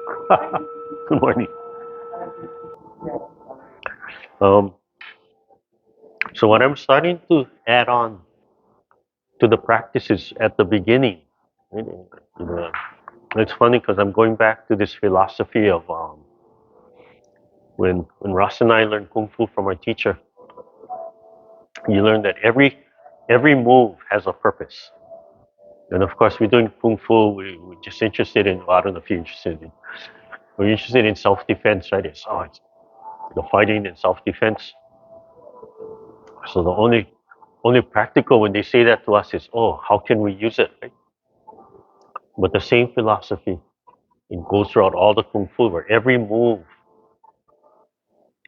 Good morning. Um, so what I'm starting to add on to the practices at the beginning, right? You know, it's funny because I'm going back to this philosophy of when Ross and I learned Kung Fu from our teacher, you learn that every move has a purpose. And of course, we're doing Kung Fu, we're just interested in, well, I don't know if you're interested in, we're interested in self-defense, right? It's the fighting and self-defense. So the only practical when they say that to us is, oh, how can we use it, right? But the same philosophy, it goes throughout all the Kung Fu, where every move,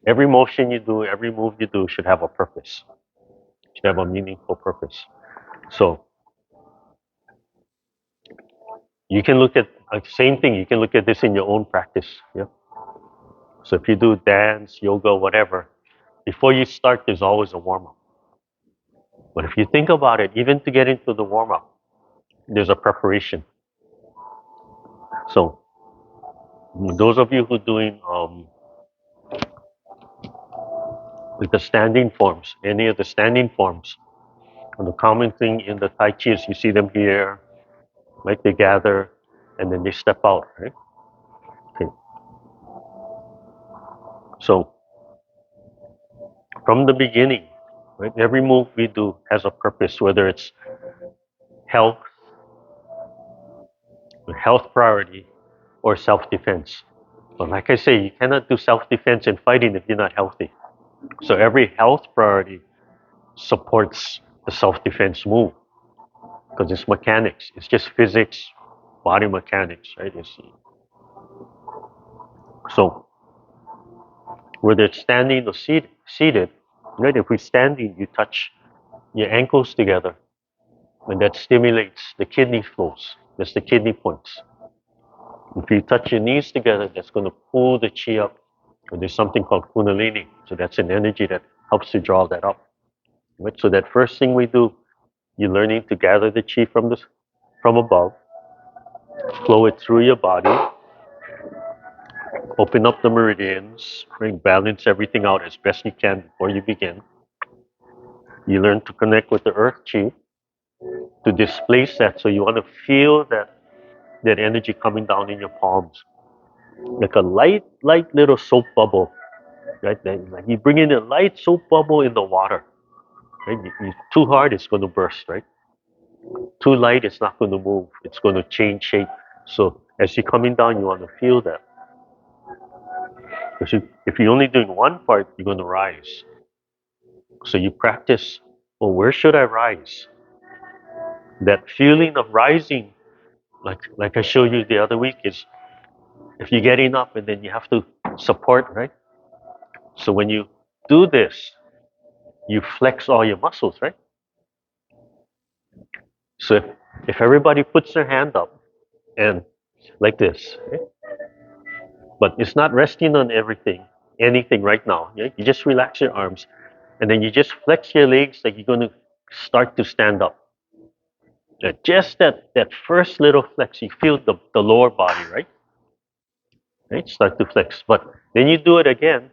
every motion you do, every move you do should have a purpose, should have a meaningful purpose. So you can look at same thing. You can look at this in your own practice. Yeah. So if you do dance, yoga, whatever, before you start, there's always a warm up. But if you think about it, even to get into the warm up, there's a preparation. So those of you who are doing with the standing forms, any of the standing forms, and the common thing in the Tai Chi is you see them here, right? They gather and then they step out, right? Okay. So from the beginning, right? Every move we do has a purpose, whether it's health, health priority, or self-defense. But like I say, you cannot do self-defense and fighting if you're not healthy. So every health priority supports the self-defense move because it's mechanics. It's just physics, body mechanics, right? So whether it's standing or seated, right? If we're standing, you touch your ankles together, and that stimulates the kidney flows. That's the kidney points. If you touch your knees together, that's going to pull the chi up. And there's something called kundalini. So that's an energy that helps to draw that up. Right? So that first thing we do, you're learning to gather the chi from above, flow it through your body, open up the meridians, right? Balance everything out as best you can before you begin. You learn to connect with the earth chi to displace that. So you want to feel that energy coming down in your palms, like a light little soap bubble, right? Like you bring in a light soap bubble in the water, right? Too hard, it's going to burst, right? Too light, it's not going to move. It's going to change shape. So as you're coming down, you want to feel that. Because if you're only doing one part, you're going to rise. So you practice, well, where should I rise? That feeling of rising, like I showed you the other week, is if you're getting up and then you have to support, right? So when you do this, you flex all your muscles, right? So if everybody puts their hand up and like this, right? But it's not resting on anything right now. Yeah? You just relax your arms and then you just flex your legs like you're going to start to stand up. Just that first little flex, you feel the lower body, right? Right? Start to flex. But then you do it again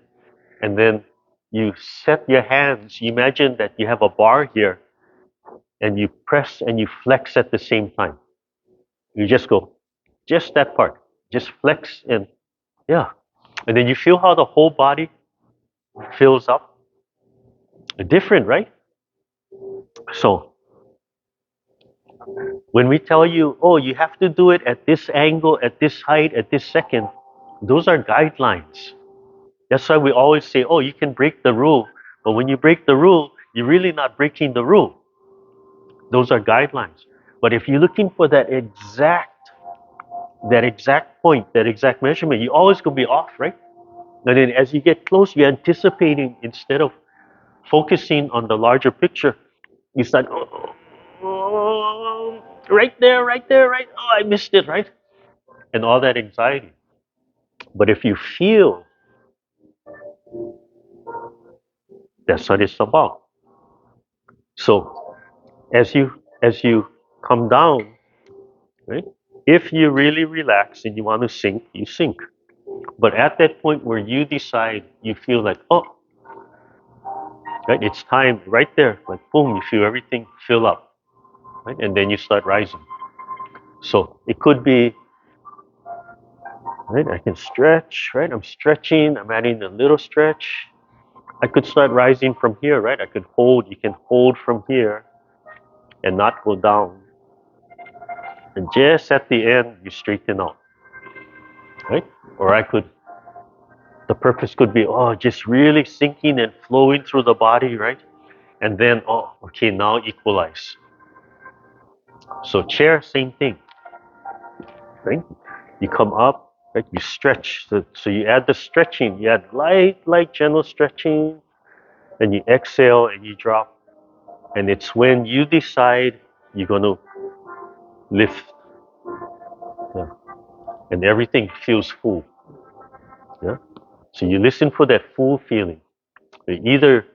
and then you set your hands. Imagine that you have a bar here and you press and you flex at the same time. You just go, just that part, just flex and yeah. And then you feel how the whole body fills up. Different, right? So when we tell you, oh, you have to do it at this angle, at this height, at this second, those are guidelines. That's why we always say, oh, you can break the rule. But when you break the rule, you're really not breaking the rule. Those are guidelines. But if you're looking for that exact point, that exact measurement, you're always going to be off, right? And then as you get close, you're anticipating instead of focusing on the larger picture, you start, oh, right there, right there, right. Oh, I missed it, right? And all that anxiety. But if you feel, that's what it's about. So as you come down, right? If you really relax and you want to sink, you sink. But at that point where you decide, you feel like, oh, right, it's time right there, like boom, you feel everything fill up, right? And then you start rising. So it could be, right, I can stretch, right? I'm stretching, I'm adding a little stretch. I could start rising from here, right? I could hold, you can hold from here and not go down. And just at the end, you straighten out, right? Or I could, the purpose could be, oh, just really sinking and flowing through the body, right? And then, oh, okay, now equalize. So chair, same thing, right? You come up, right? You stretch. So you add the stretching. You add light, gentle stretching, and you exhale and you drop. And it's when you decide you're going to lift, yeah, and everything feels full. Yeah. So you listen for that full feeling. Either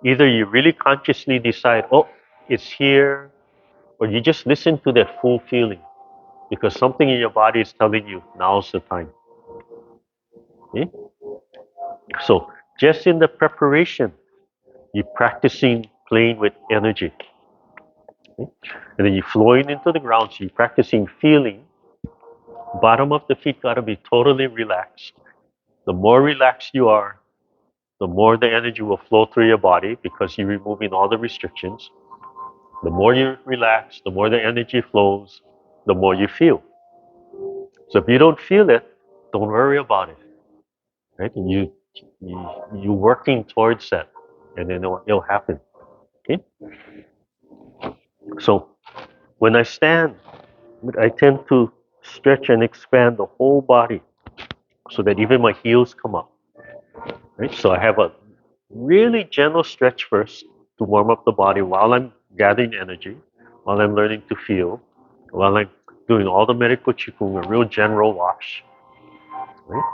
you really consciously decide, oh, it's here, or you just listen to that full feeling because something in your body is telling you now's the time. Okay? So just in the preparation, you're practicing playing with energy. Okay? And then you're flowing into the ground, so you're practicing feeling. Bottom of the feet gotta be totally relaxed. The more relaxed you are, the more the energy will flow through your body because you're removing all the restrictions. The more you relax, the more the energy flows, the more you feel. So if you don't feel it, don't worry about it. Right? And you working towards that, and then it'll happen. Okay. So when I stand, I tend to stretch and expand the whole body so that even my heels come up. Right? So I have a really gentle stretch first to warm up the body while I'm gathering energy, while I'm learning to feel, while I'm doing all the medical Qigong, a real general wash. Right?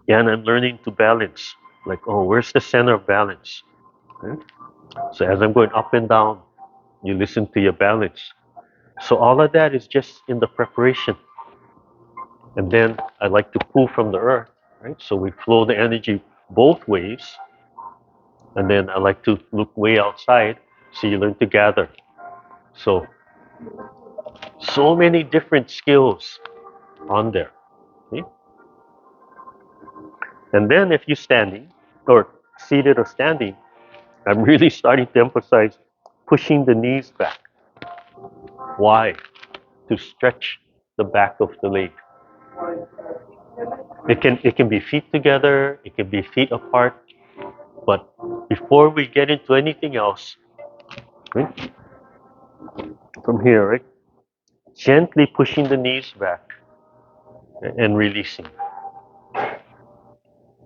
And I'm learning to balance. Like, oh, where's the center of balance? Right? So as I'm going up and down, you listen to your balance. So all of that is just in the preparation. And then I like to pull from the earth, right? So we flow the energy both ways. And then I like to look way outside so you learn to gather. So many different skills on there. Okay? And then if you're standing or seated or standing, I'm really starting to emphasize pushing the knees back. Why? To stretch the back of the leg. It can be feet together, it can be feet apart, but before we get into anything else, right, from here, right, gently pushing the knees back and releasing.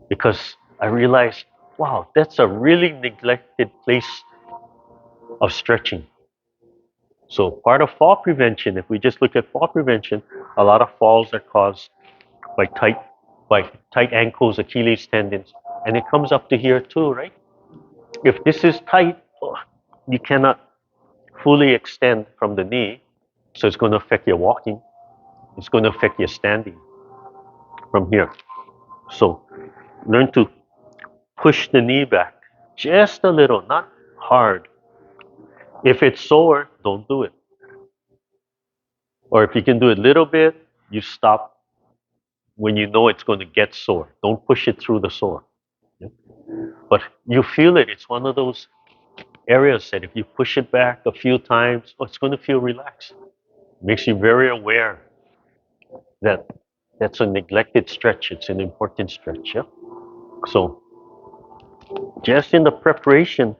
Because I realized, wow, that's a really neglected place of stretching. So part of fall prevention, if we just look at fall prevention, a lot of falls are caused by tight ankles, Achilles tendons, and it comes up to here too, right? If this is tight, you cannot fully extend from the knee, so it's going to affect your walking. It's going to affect your standing from here. So learn to push the knee back just a little, not hard. If it's sore, don't do it. Or if you can do it a little bit, you stop when you know it's going to get sore. Don't push it through the sore. Yeah? But you feel it. It's one of those areas that if you push it back a few times, it's going to feel relaxed. Makes you very aware that that's a neglected stretch. It's an important stretch. Yeah. So just in the preparation,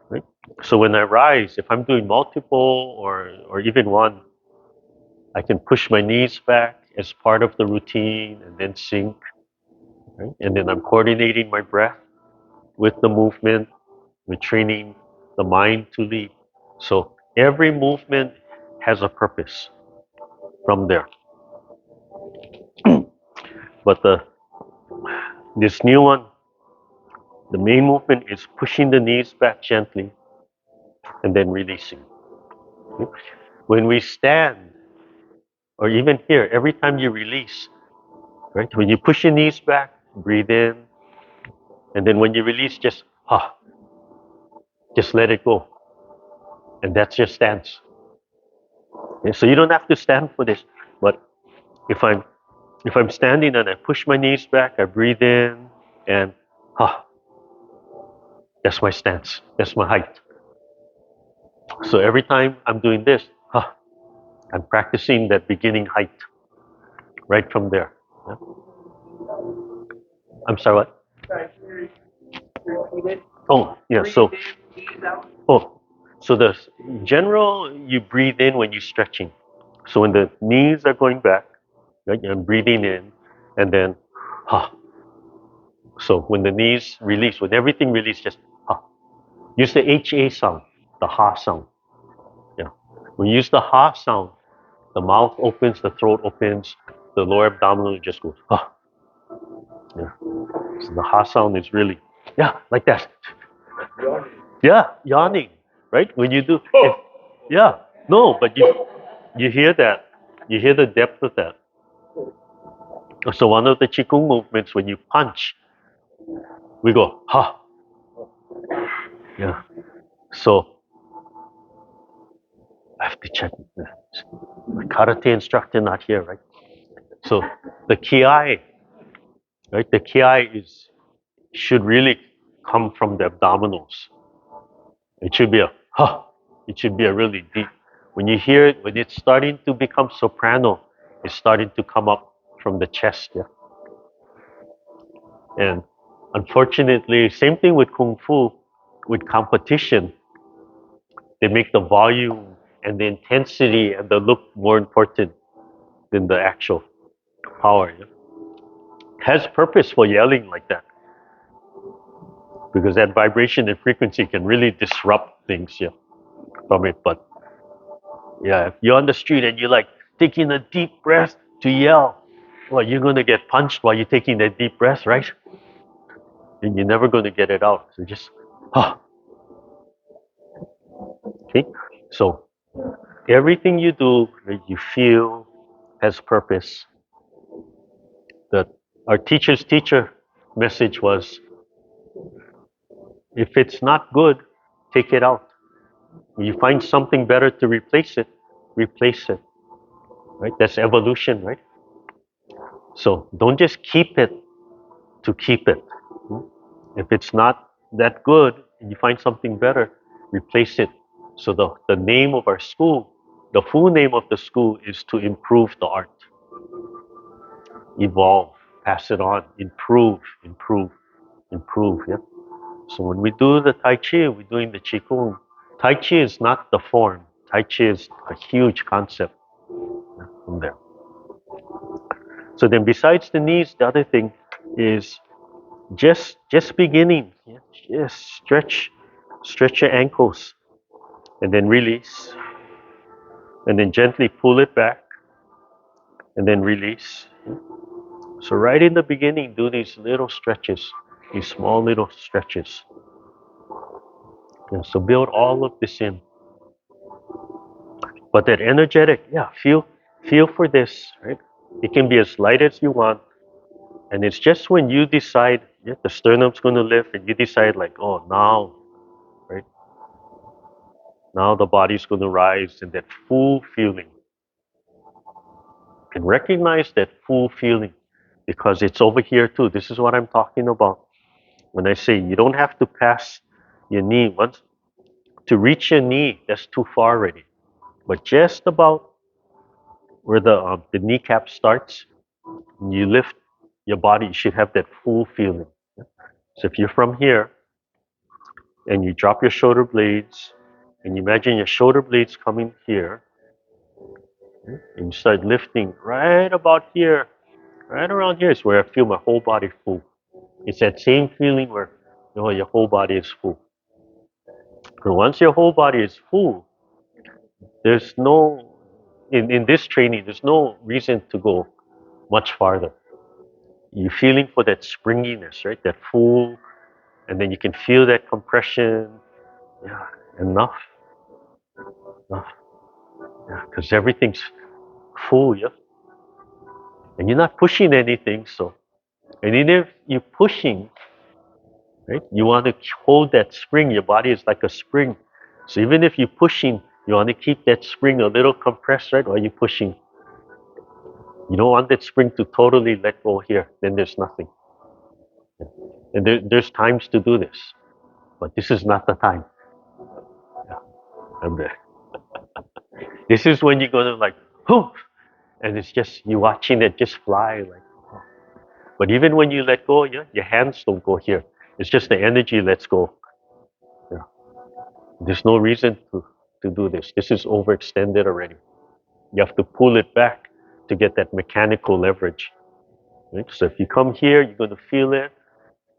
right? So when I rise, if I'm doing multiple or even one, I can push my knees back as part of the routine and then sink. Right? And then I'm coordinating my breath with the movement. We're training the mind to lead. So every movement has a purpose from there. But this new one, the main movement is pushing the knees back gently and then releasing. Okay? When we stand, Or even here, every time you release, right? When you push your knees back, breathe in. And then when you release, just let it go. And that's your stance. Okay, so you don't have to stand for this. But if I'm standing and I push my knees back, I breathe in and that's my stance. That's my height. So every time I'm doing this, I'm practicing that beginning height right from there. Yeah. I'm sorry, what? Oh, yeah. So the general, you breathe in when you're stretching. So when the knees are going back, right, I'm breathing in, and then, so when the knees release, when everything release, just use the HA sound, the ha sound. Yeah. When you use the ha sound, the mouth opens, the throat opens, the lower abdominal just goes, Yeah. So the ha sound is really, like that. Yeah, yawning, right? When you do, yeah, no, but you hear that, you hear the depth of that. So one of the Qigong movements, when you punch, we go yeah. So I have to check. My karate instructor not here, right? So the ki, right? The ki should really come from the abdominals. It should be a It should be a really deep. When you hear it, when it's starting to become soprano, it's starting to come up from the chest. Yeah. And unfortunately, same thing with kung fu, with competition, they make the volume and the intensity and the look more important than the actual power. Yeah? Has purpose for yelling like that because that vibration and frequency can really disrupt things, yeah, from it. But yeah, if you're on the street and you're like taking a deep breath to yell, well, you're gonna get punched while you're taking that deep breath, right? And you're never gonna get it out. So just okay. So everything you do that you feel has purpose. That our teacher's teacher message was, if it's not good, take it out. When you find something better to replace it, replace it. Right? That's evolution, right? So don't just keep it to keep it. If it's not that good and you find something better, replace it. So the name of our school, the full name of the school is to improve the art. Evolve, pass it on, improve, improve, improve. Yeah. So when we do the Tai Chi, we're doing the Qigong. Tai Chi is not the form. Tai Chi is a huge concept from there. So then besides the knees, the other thing is just beginning. Yeah? Just stretch your ankles and then release. And then gently pull it back and then release. So right in the beginning, do these little stretches, these small little stretches. Yeah, so build all of this in. But that energetic, feel for this, right? It can be as light as you want. And it's just when you decide, the sternum's going to lift and you decide like, oh, now, right? Now the body's going to rise and that full feeling. You can recognize that full feeling because it's over here too. This is what I'm talking about. When I say you don't have to pass your knee once to reach your knee, that's too far already. But just about where the kneecap starts, when you lift your body, you should have that full feeling. So if you're from here and you drop your shoulder blades and you imagine your shoulder blades coming here and you start lifting right about here, right around here is where I feel my whole body full. It's that same feeling where your whole body is full. And once your whole body is full, there's no in this training, there's no reason to go much farther. You're feeling for that springiness, right? That full, and then you can feel that compression. Yeah, enough. Yeah, because everything's full, yeah? And you're not pushing anything, so. And even if you're pushing, right, you want to hold that spring. Your body is like a spring. So even if you're pushing, you want to keep that spring a little compressed, right, while you're pushing. You don't want that spring to totally let go here. Then there's nothing. And there's times to do this, but this is not the time. Yeah, I'm there. This is when you're gonna like, whoo, and it's just you watching it just fly like. Oh. But even when you let go, yeah, your hands don't go here. It's just the energy lets go. Yeah. There's no reason to do this. This is overextended already. You have to pull it back to get that mechanical leverage. Right? So if you come here, you're going to feel it.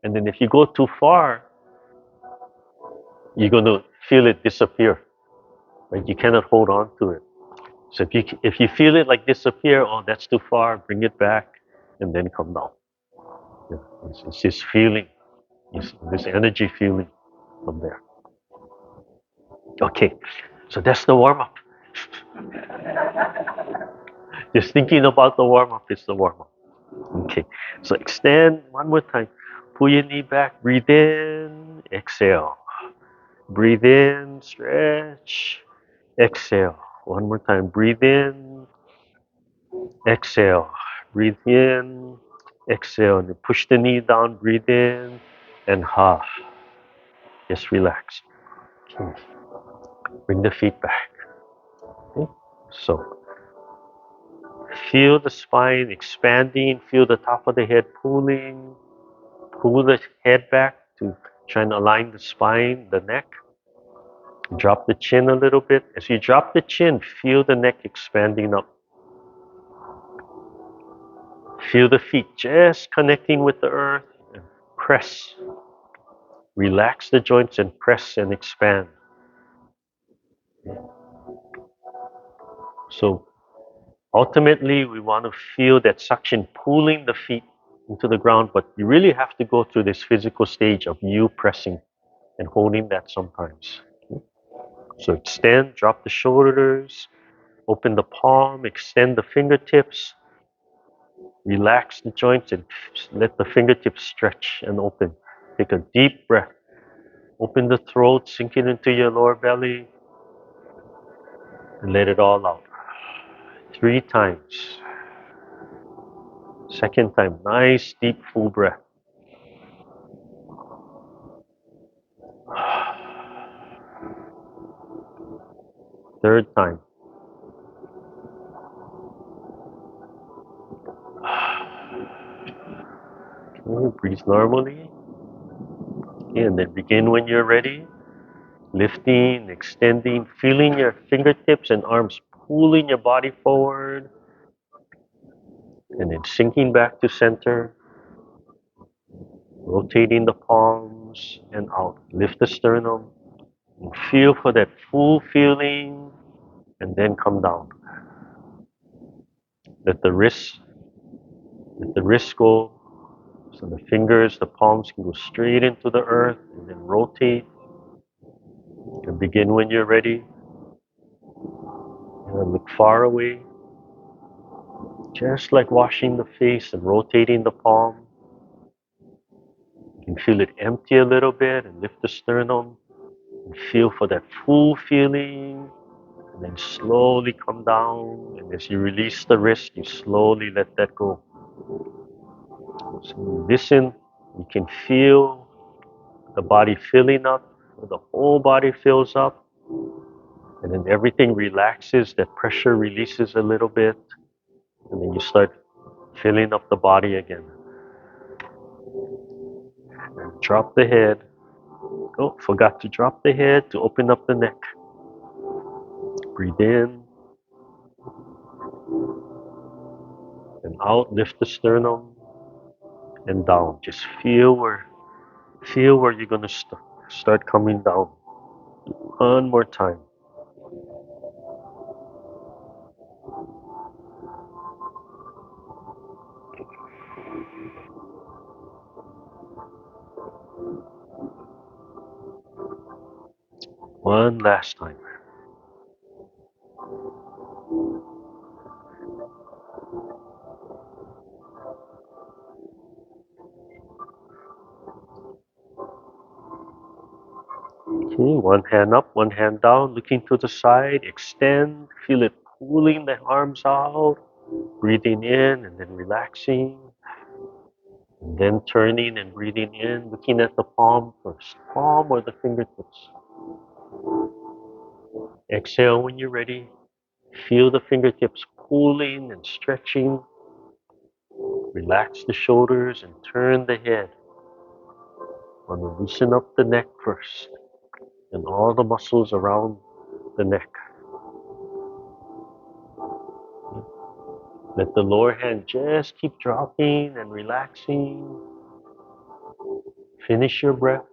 And then if you go too far, you're going to feel it disappear. Right? You cannot hold on to it. So if you feel it like disappear, oh, that's too far, bring it back and then come down. Yeah. It's this feeling, this energy feeling from there. Okay, so that's the warm up. Just thinking about the warm up is the warm up. Okay, so extend one more time. Pull your knee back, breathe in, exhale. Breathe in, stretch, exhale. One more time, breathe in, exhale. Breathe in, exhale. And push the knee down, breathe in, and ha. Just relax. Okay. Bring the feet back. Okay. So feel the spine expanding, feel the top of the head pulling, pull the head back to try and align the spine, the neck. Drop the chin a little bit. As you drop the chin, feel the neck expanding up. Feel the feet just connecting with the earth. And press. Relax the joints and press and expand. So ultimately, we want to feel that suction pulling the feet into the ground, but you really have to go through this physical stage of you pressing and holding that sometimes. So extend, drop the shoulders, open the palm, extend the fingertips, relax the joints and let the fingertips stretch and open. Take a deep breath. Open the throat, sink it into your lower belly, and let it all out. 3 times. Second time, nice deep full breath. Third time. Okay, breathe normally. Okay, and then begin when you're ready. Lifting, extending, feeling your fingertips and arms pulling your body forward. And then sinking back to center. Rotating the palms and out. Lift the sternum. And feel for that full feeling. And then come down. Let the wrists go. So the fingers, the palms can go straight into the earth and then rotate. And begin when you're ready. And look far away. Just like washing the face and rotating the palm. You can feel it empty a little bit and lift the sternum. And feel for that full feeling. And then slowly come down. And as you release the wrist, you slowly let that go. So you listen. You can feel the body filling up. The whole body fills up. And then everything relaxes. That pressure releases a little bit. And then you start filling up the body again. And drop the head. Oh, forgot to drop the head to open up the neck. Breathe in. And out, lift the sternum. And down. Just feel where you're going to start coming down. One more time. One last time. Okay, one hand up, one hand down, looking to the side, extend, feel it pulling the arms out, breathing in and then relaxing, and then turning and breathing in, looking at the palm first, palm or the fingertips. Exhale when you're ready. Feel the fingertips pulling and stretching. Relax the shoulders and turn the head. Want to loosen up the neck first and all the muscles around the neck. Let the lower hand just keep dropping and relaxing. Finish your breath.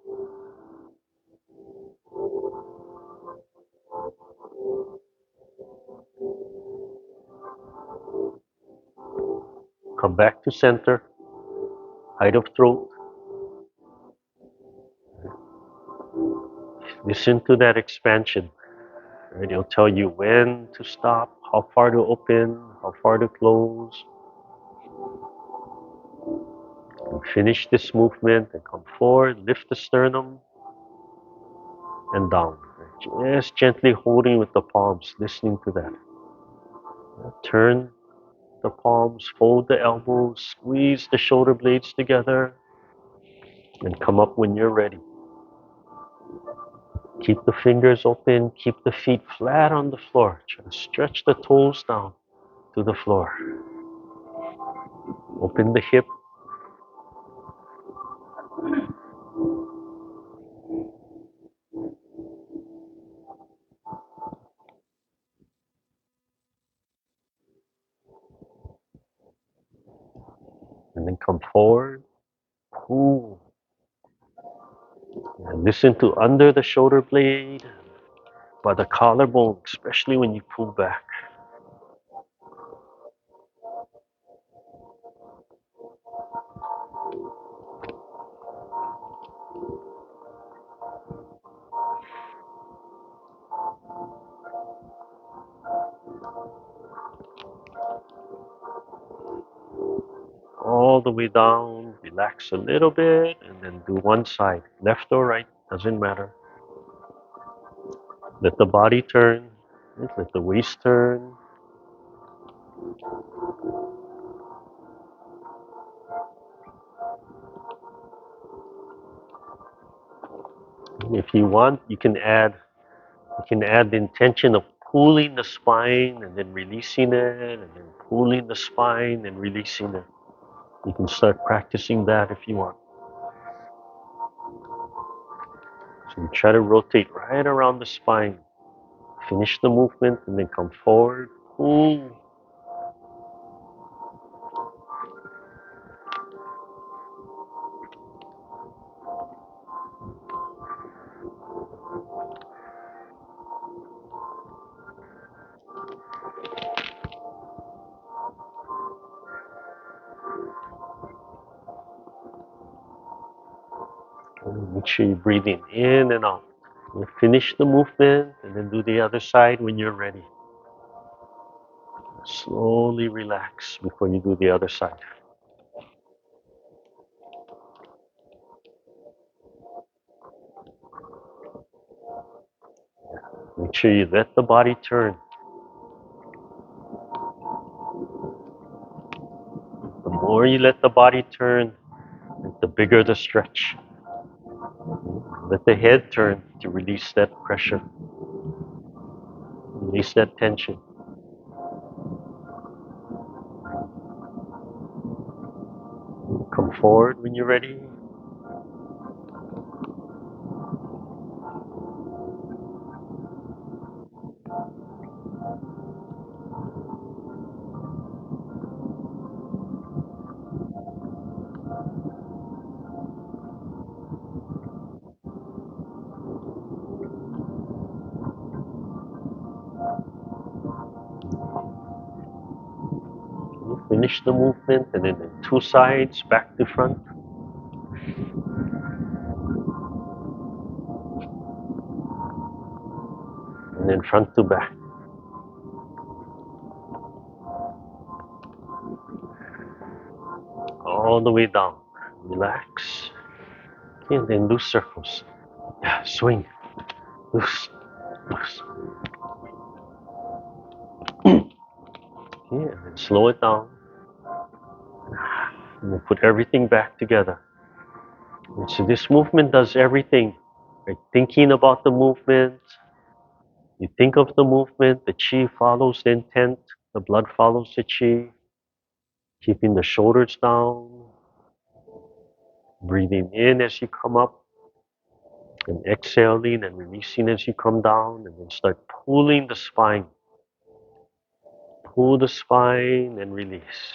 Come back to center. Height of throat. Listen to that expansion. Right? It'll tell you when to stop, how far to open, how far to close. And finish this movement and come forward. Lift the sternum and down. Just gently holding with the palms, listening to that. Turn the palms, fold the elbows, squeeze the shoulder blades together, and come up when you're ready. Keep the fingers open, keep the feet flat on the floor. Try to stretch the toes down to the floor. Open the hip. And then come forward. Pull. And listen to under the shoulder blade, by the collarbone, especially when you pull back. All the way down, relax a little bit, and then do one side, left or right, doesn't matter. Let the body turn, let the waist turn. If you want, you can add the intention of pulling the spine and then releasing it, and then pulling the spine and releasing it. You can start practicing that if you want. So you try to rotate right around the spine. Finish the movement and then come forward, pull. Make sure you're breathing in and out. You finish the movement and then do the other side when you're ready. Slowly relax before you do the other side. Make sure you let the body turn. The more you let the body turn, the bigger the stretch. Let the head turn to release that pressure, release that tension. Come forward when you're ready. Finish the movement and then two sides, back to front. And then front to back. All the way down. Relax. Okay, and then do circles. Yeah, swing. Loose, loose. Yeah, and slow it down. And then put everything back together. And so this movement does everything. Right? Thinking about the movement, you think of the movement, the chi follows the intent, the blood follows the chi, keeping the shoulders down, breathing in as you come up, and exhaling and releasing as you come down, and then start pulling the spine. Pull the spine and release.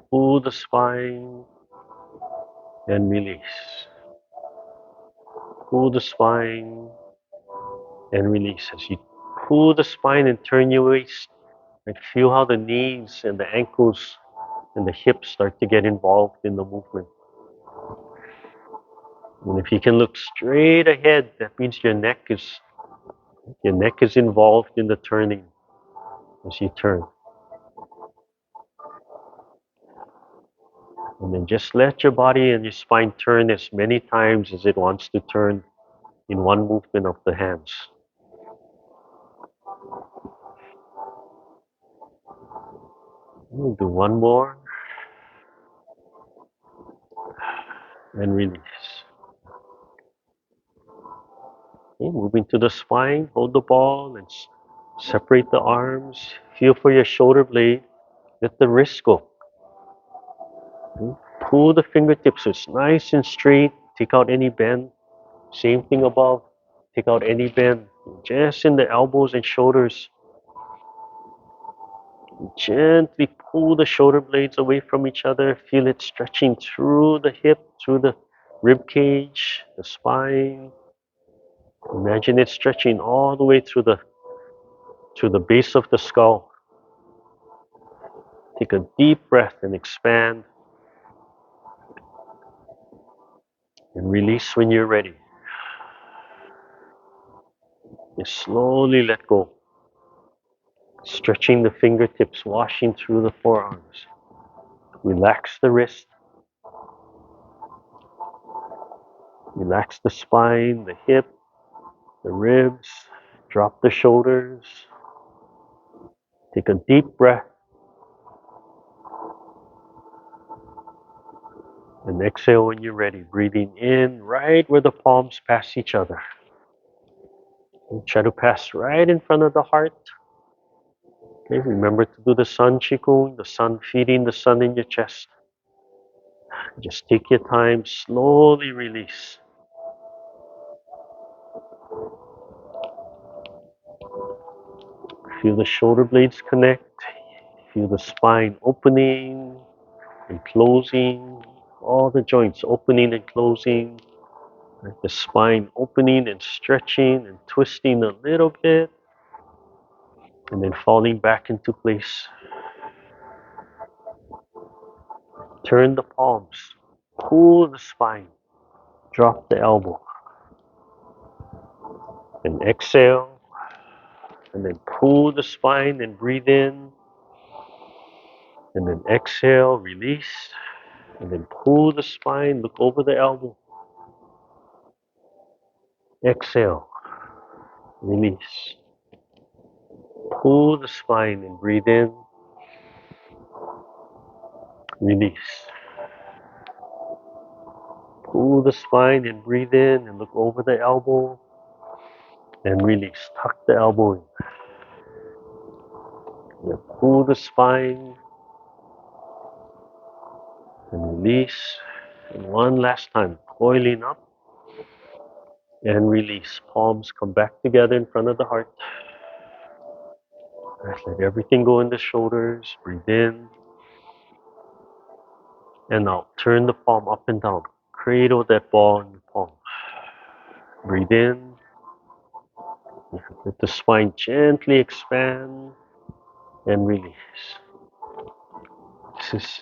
Pull the spine and release. Pull the spine and release. As you pull the spine and turn your waist, and feel how the knees and the ankles and the hips start to get involved in the movement. And if you can look straight ahead, that means your neck is involved in the turning as you turn. And then just let your body and your spine turn as many times as it wants to turn in one movement of the hands. We'll do one more and release. Okay, moving to the spine, hold the ball and separate the arms. Feel for your shoulder blade. Let the wrist go. Okay, pull the fingertips so it's nice and straight. Take out any bend. Same thing above. Take out any bend. Just in the elbows and shoulders. Gently pull the shoulder blades away from each other. Feel it stretching through the hip, through the rib cage, the spine. Imagine it stretching all the way through the base of the skull. Take a deep breath and expand. And release when you're ready. And slowly let go. Stretching the fingertips, washing through the forearms. Relax the wrist. Relax the spine, the hip, the ribs. Drop the shoulders. Take a deep breath. And exhale when you're ready. Breathing in right where the palms pass each other. And try to pass right in front of the heart. Okay, remember to do the sun qigong, the sun feeding the sun in your chest. Just take your time, slowly release. Feel the shoulder blades connect. Feel the spine opening and closing. All the joints opening and closing. Right? The spine opening and stretching and twisting a little bit. And then falling back into place. Turn the palms. Pull the spine. Drop the elbow. And exhale. And then pull the spine and breathe in. And then exhale, release. And then pull the spine, look over the elbow. Exhale, release. Pull the spine and breathe in. Release. Pull the spine and breathe in and look over the elbow. And release. Tuck the elbow in. And pull the spine and release. And one last time, coiling up and release. Palms come back together in front of the heart. Let everything go in the shoulders. Breathe in. And out. Turn the palm up and down. Cradle that ball in the palm. Breathe in. Let the spine gently expand and release. This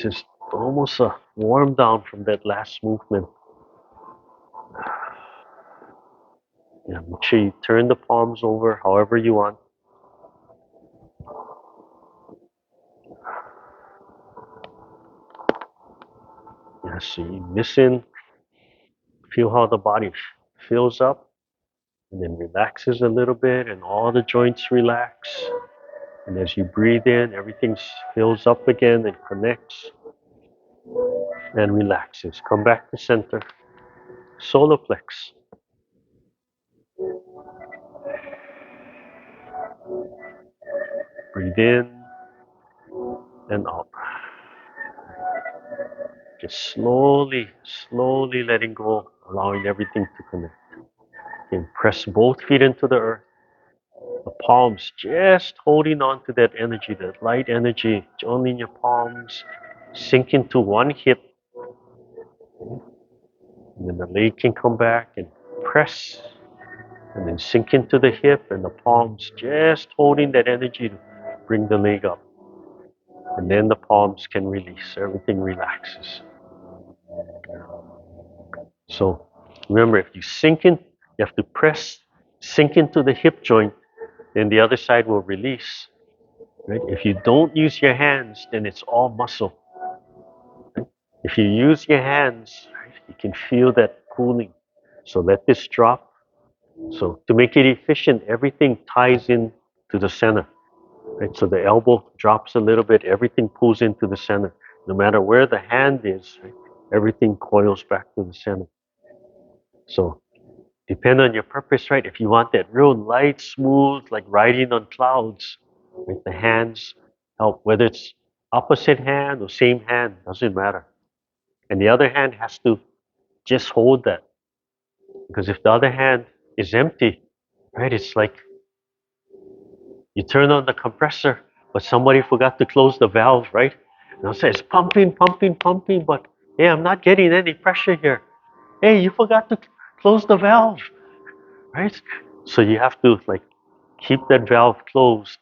is almost a warm down from that last movement. Yeah, make sure you turn the palms over however you want. Yeah, so you listen, feel how the body fills up and then relaxes a little bit, and all the joints relax. And as you breathe in, everything fills up again and connects and relaxes. Come back to center. Solar plex. Breathe in and out. Just slowly, slowly letting go, allowing everything to connect. Okay, press both feet into the earth. The palms just holding on to that energy, that light energy, only in your palms. Sink into one hip. And then the leg can come back and press. And then sink into the hip and the palms just holding that energy to bring the leg up. And then the palms can release. Everything relaxes. So remember, if you sink in, you have to press, sink into the hip joint, then the other side will release. Right? If you don't use your hands, then it's all muscle. Right? If you use your hands, right, you can feel that cooling. So let this drop. So to make it efficient, everything ties in to the center. Right? So the elbow drops a little bit, everything pulls into the center. No matter where the hand is, right, everything coils back to the center. So depend on your purpose, right? If you want that real light, smooth, like riding on clouds, with the hands help, whether it's opposite hand or same hand, doesn't matter. And the other hand has to just hold that. Because if the other hand is empty, right, it's like you turn on the compressor, but somebody forgot to close the valve, right? And I'll say it's pumping, pumping, pumping, but hey, I'm not getting any pressure here. Hey, you forgot to close the valve, right? So you have to like keep that valve closed,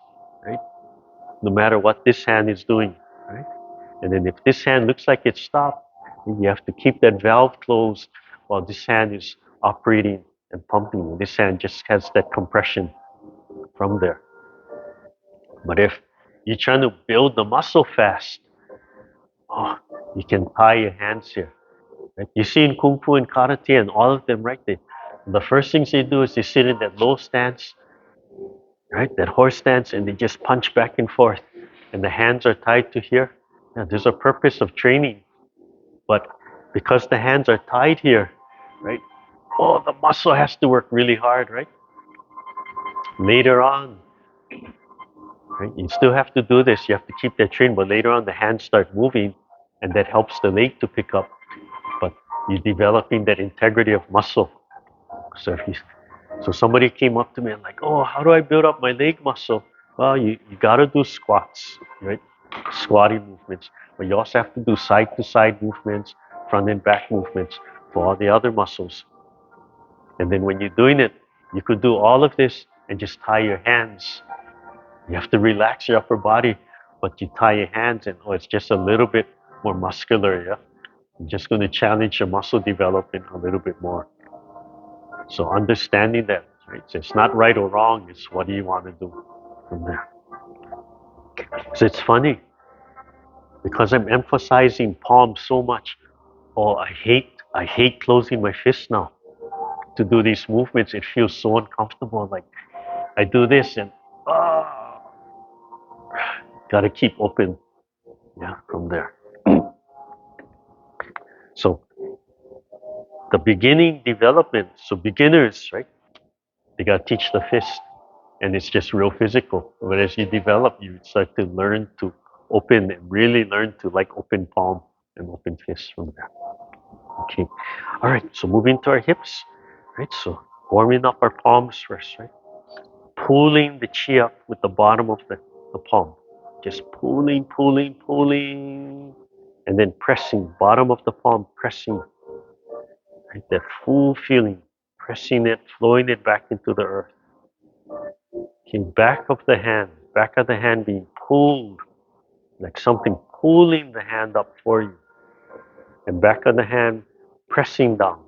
right? No matter what this hand is doing, right? And then if this hand looks like it's stopped, you have to keep that valve closed while this hand is operating and pumping. And this hand just has that compression from there. But if you're trying to build the muscle fast, oh, you can tie your hands here. Right? You see in Kung Fu and Karate and all of them, right? The first things they do is they sit in that low stance, right? That horse stance, and they just punch back and forth. And the hands are tied to here. Now, there's a purpose of training, but because the hands are tied here, right? Oh, the muscle has to work really hard, right? Later on, right? You still have to do this. You have to keep that train, but later on the hands start moving, and that helps the leg to pick up. But you're developing that integrity of muscle. So so somebody came up to me and like, oh, how do I build up my leg muscle? Well, you gotta do squats, right? Squatting movements. But you also have to do side to side movements, front and back movements for all the other muscles. And then when you're doing it, you could do all of this and just tie your hands. You have to relax your upper body, but you tie your hands and oh, it's just a little bit more muscular, yeah? You're just going to challenge your muscle development a little bit more. So understanding that, right? So it's not right or wrong, it's what do you want to do from there. So it's funny, because I'm emphasizing palms so much. Oh, I hate closing my fists now. To do these movements, it feels so uncomfortable. Like I do this and gotta keep open, yeah, from there. So the beginning development, so beginners, right? They gotta teach the fist, and it's just real physical. But as you develop, you start to learn to open and really learn to like open palm and open fist from there. Okay, all right. So moving to our hips, right? So warming up our palms first, right? Pulling the chi up with the bottom of the palm. Just pulling, pulling, pulling, and then pressing, bottom of the palm, pressing, right? That full feeling, pressing it, flowing it back into the earth. Okay, back of the hand being pulled, like something pulling the hand up for you. And back of the hand pressing down.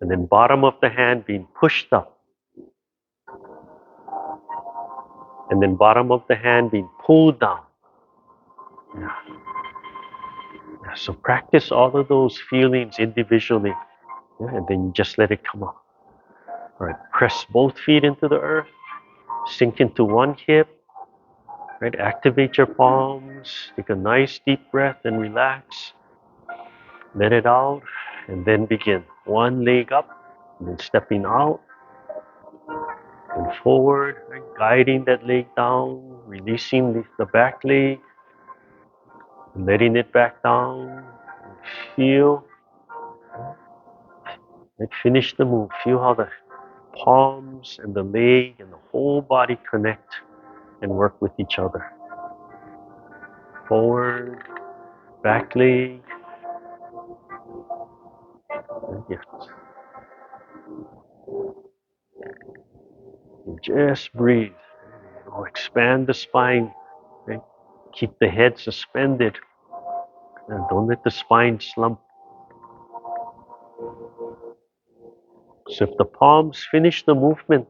And then bottom of the hand being pushed up. And then bottom of the hand being pulled down. Yeah. So practice all of those feelings individually. Yeah, and then you just let it come up. All right, press both feet into the earth, sink into one hip, right? Activate your palms, take a nice deep breath and relax. Let it out, and then begin. One leg up, and then stepping out and forward, right? Guiding that leg down, releasing the back leg, and letting it back down. Feel, right? Finish the move. Feel how the palms and the leg and the whole body connect and work with each other. Forward, back leg. Yes. And just breathe. Expand the spine. Right? Keep the head suspended. And don't let the spine slump. So if the palms finish the movement,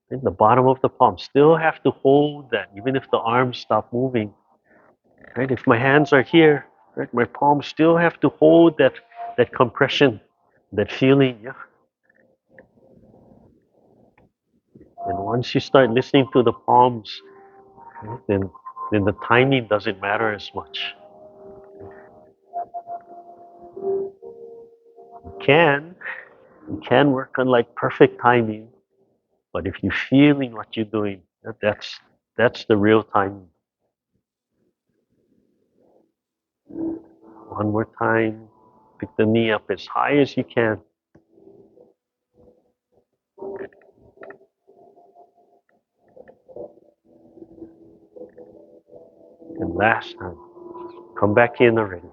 in the bottom of the palm still have to hold that, even if the arms stop moving. Right? If my hands are here, right, my palms still have to hold that compression, that feeling. Yeah. And once you start listening to the palms, right, then the timing doesn't matter as much. You can you can work on like perfect timing, but if you're feeling what you're doing, that's the real timing. One more time. Pick the knee up as high as you can. And last time. Come back in already.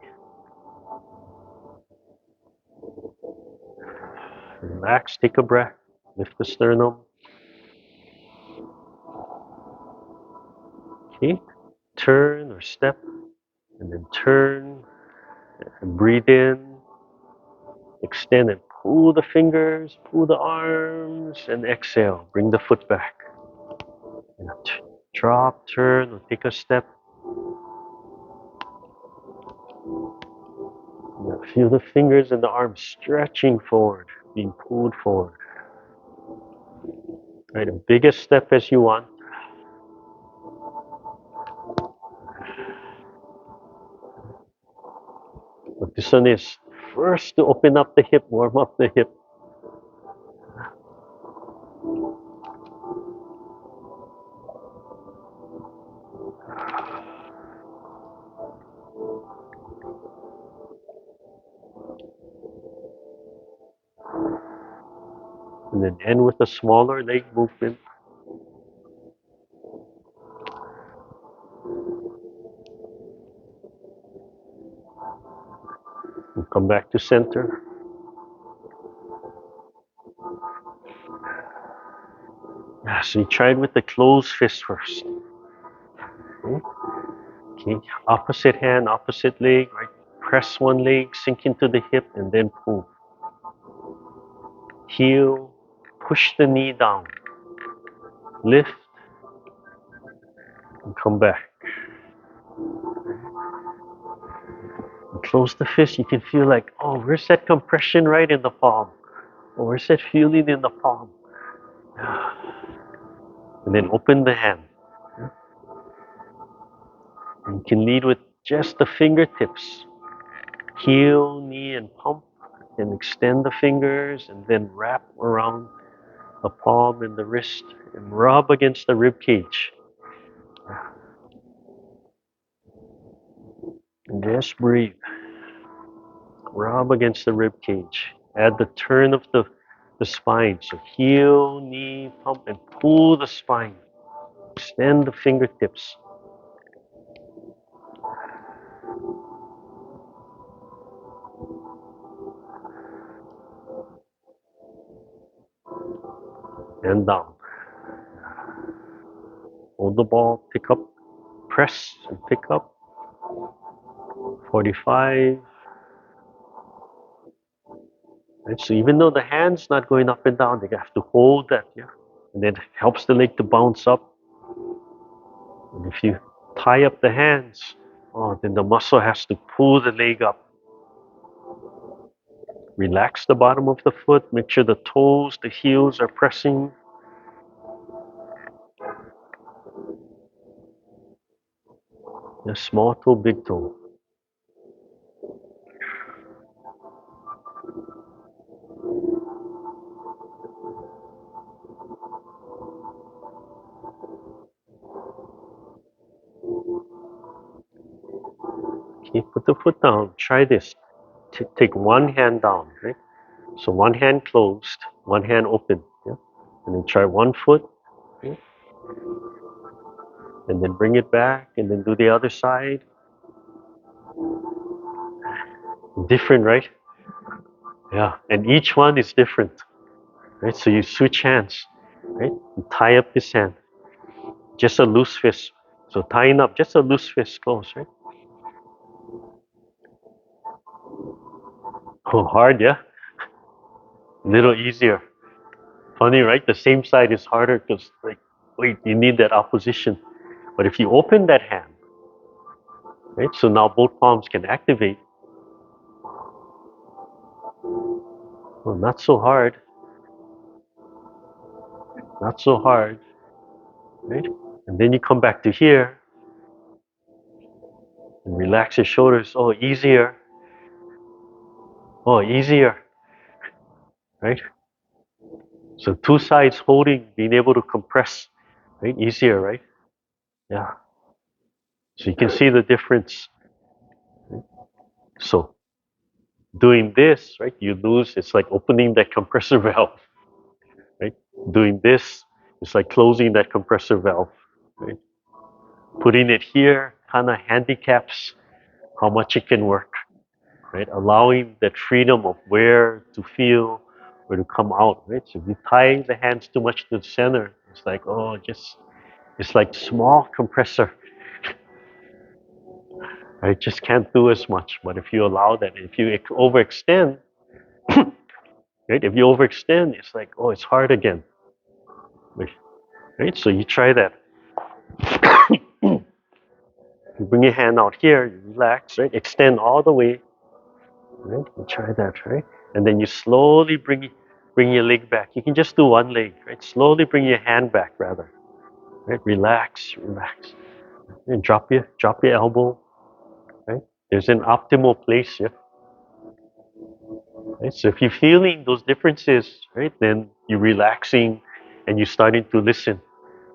Relax, take a breath. Lift the sternum. Okay. Turn or step. And then turn and breathe in. Extend and pull the fingers, pull the arms, and exhale. Bring the foot back. And drop, turn, or take a step. Feel the fingers and the arms stretching forward, being pulled forward. Right, the biggest step as you want. But this one is first to open up the hip, warm up the hip. And then end with a smaller leg movement. And come back to center. So you try it with the closed fist first. Okay, opposite hand, opposite leg, right? Press one leg, sink into the hip, and then pull. Heel, push the knee down. Lift, and come back. And close the fist, you can feel like, oh, where's that compression right in the palm? Or where's that feeling in the palm? And then open the hand. And you can lead with just the fingertips. Heel, knee, and pump. And extend the fingers and then wrap around the palm and the wrist and rub against the rib cage. And just breathe. Rub against the rib cage. Add the turn of the spine. So heel, knee, pump, and pull the spine. Extend the fingertips. And down. Hold the ball, pick up, press and pick up. 45. Right, so even though the hand's not going up and down, they have to hold that, yeah. And then it helps the leg to bounce up. And if you tie up the hands, oh, then the muscle has to pull the leg up. Relax the bottom of the foot. Make sure the toes, the heels are pressing. Yeah, small toe, big toe. Okay, put the foot down. Try this. Take one hand down, right? So one hand closed, one hand open. Yeah? And then try one foot, okay? And then bring it back, and then do the other side. Different, right? Yeah, and each one is different, right? So you switch hands, right? You tie up this hand, just a loose fist. So tying up, just a loose fist, close, right? Oh, hard, yeah? A little easier. Funny, right? The same side is harder because, like, wait, you need that opposition. But if you open that hand, right? So now both palms can activate. Well, not so hard, not so hard, right? And then you come back to here and relax your shoulders. Oh, easier. Oh, easier, right? So two sides holding, being able to compress, right? Easier, right? Yeah. So you can see the difference. So doing this, right? You lose. It's like opening that compressor valve, right? Doing this, it's like closing that compressor valve, right? Putting it here kind of handicaps how much it can work, right? Allowing that freedom of where to feel, where to come out, right? So if you tie the hands too much to the center, it's like, oh, just, it's like small compressor, right? Just can't do as much. But if you allow that, if you overextend, right? If you overextend, it's like, oh, it's hard again, right? So you try that. You bring your hand out here, you relax, right? Extend all the way, right? You try that, right? And then you slowly bring your leg back. You can just do one leg, right? Slowly bring your hand back, rather, right? Relax, relax, and drop your elbow, right? There's an optimal place here, right? So if you're feeling those differences, right, then you're relaxing and you're starting to listen.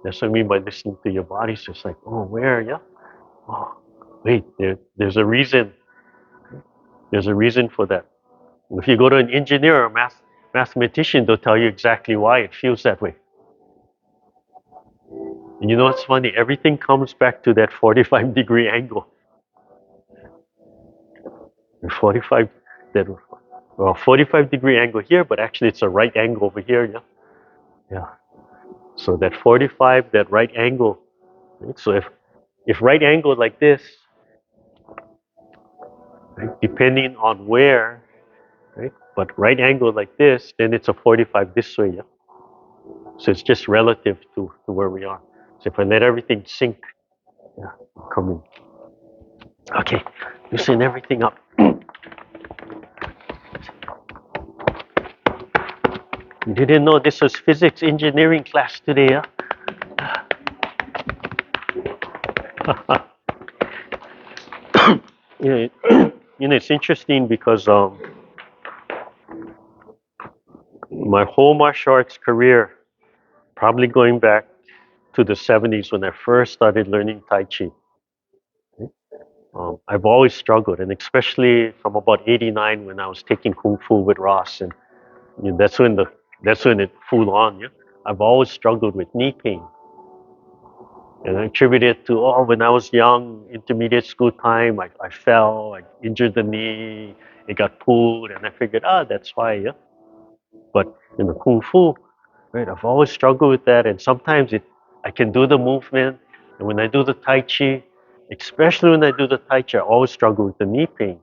That's what I mean by listening to your body. So it's like, oh, where, yeah, oh, wait, there's a reason. There's a reason for that. If you go to an engineer or mathematician, they'll tell you exactly why it feels that way. And you know what's funny? Everything comes back to that 45-degree angle. 45, that, well, 45-degree angle here, but actually it's a right angle over here. Yeah, yeah. So that 45, that right angle. Right? So if right angle like this, right, depending on where, right, but right angle like this, then it's a 45 this way. Yeah. So it's just relative to where we are. So if I let everything sink, yeah, come in. Okay, loosen everything up. You didn't know this was physics engineering class today, huh? you it's interesting because my whole martial arts career, probably going back to the 70s when I first started learning Tai Chi, I've always struggled, and especially from about '89 when I was taking Kung Fu with Ross, and that's when it full on. Yeah, I've always struggled with knee pain, and I attribute it to when I was young, intermediate school time, I fell, I injured the knee, it got pulled, and I figured that's why. Yeah, but in the Kung Fu, right, I've always struggled with that, and sometimes I can do the movement, and when I do the Tai Chi, especially when I do the Tai Chi, I always struggle with the knee pain.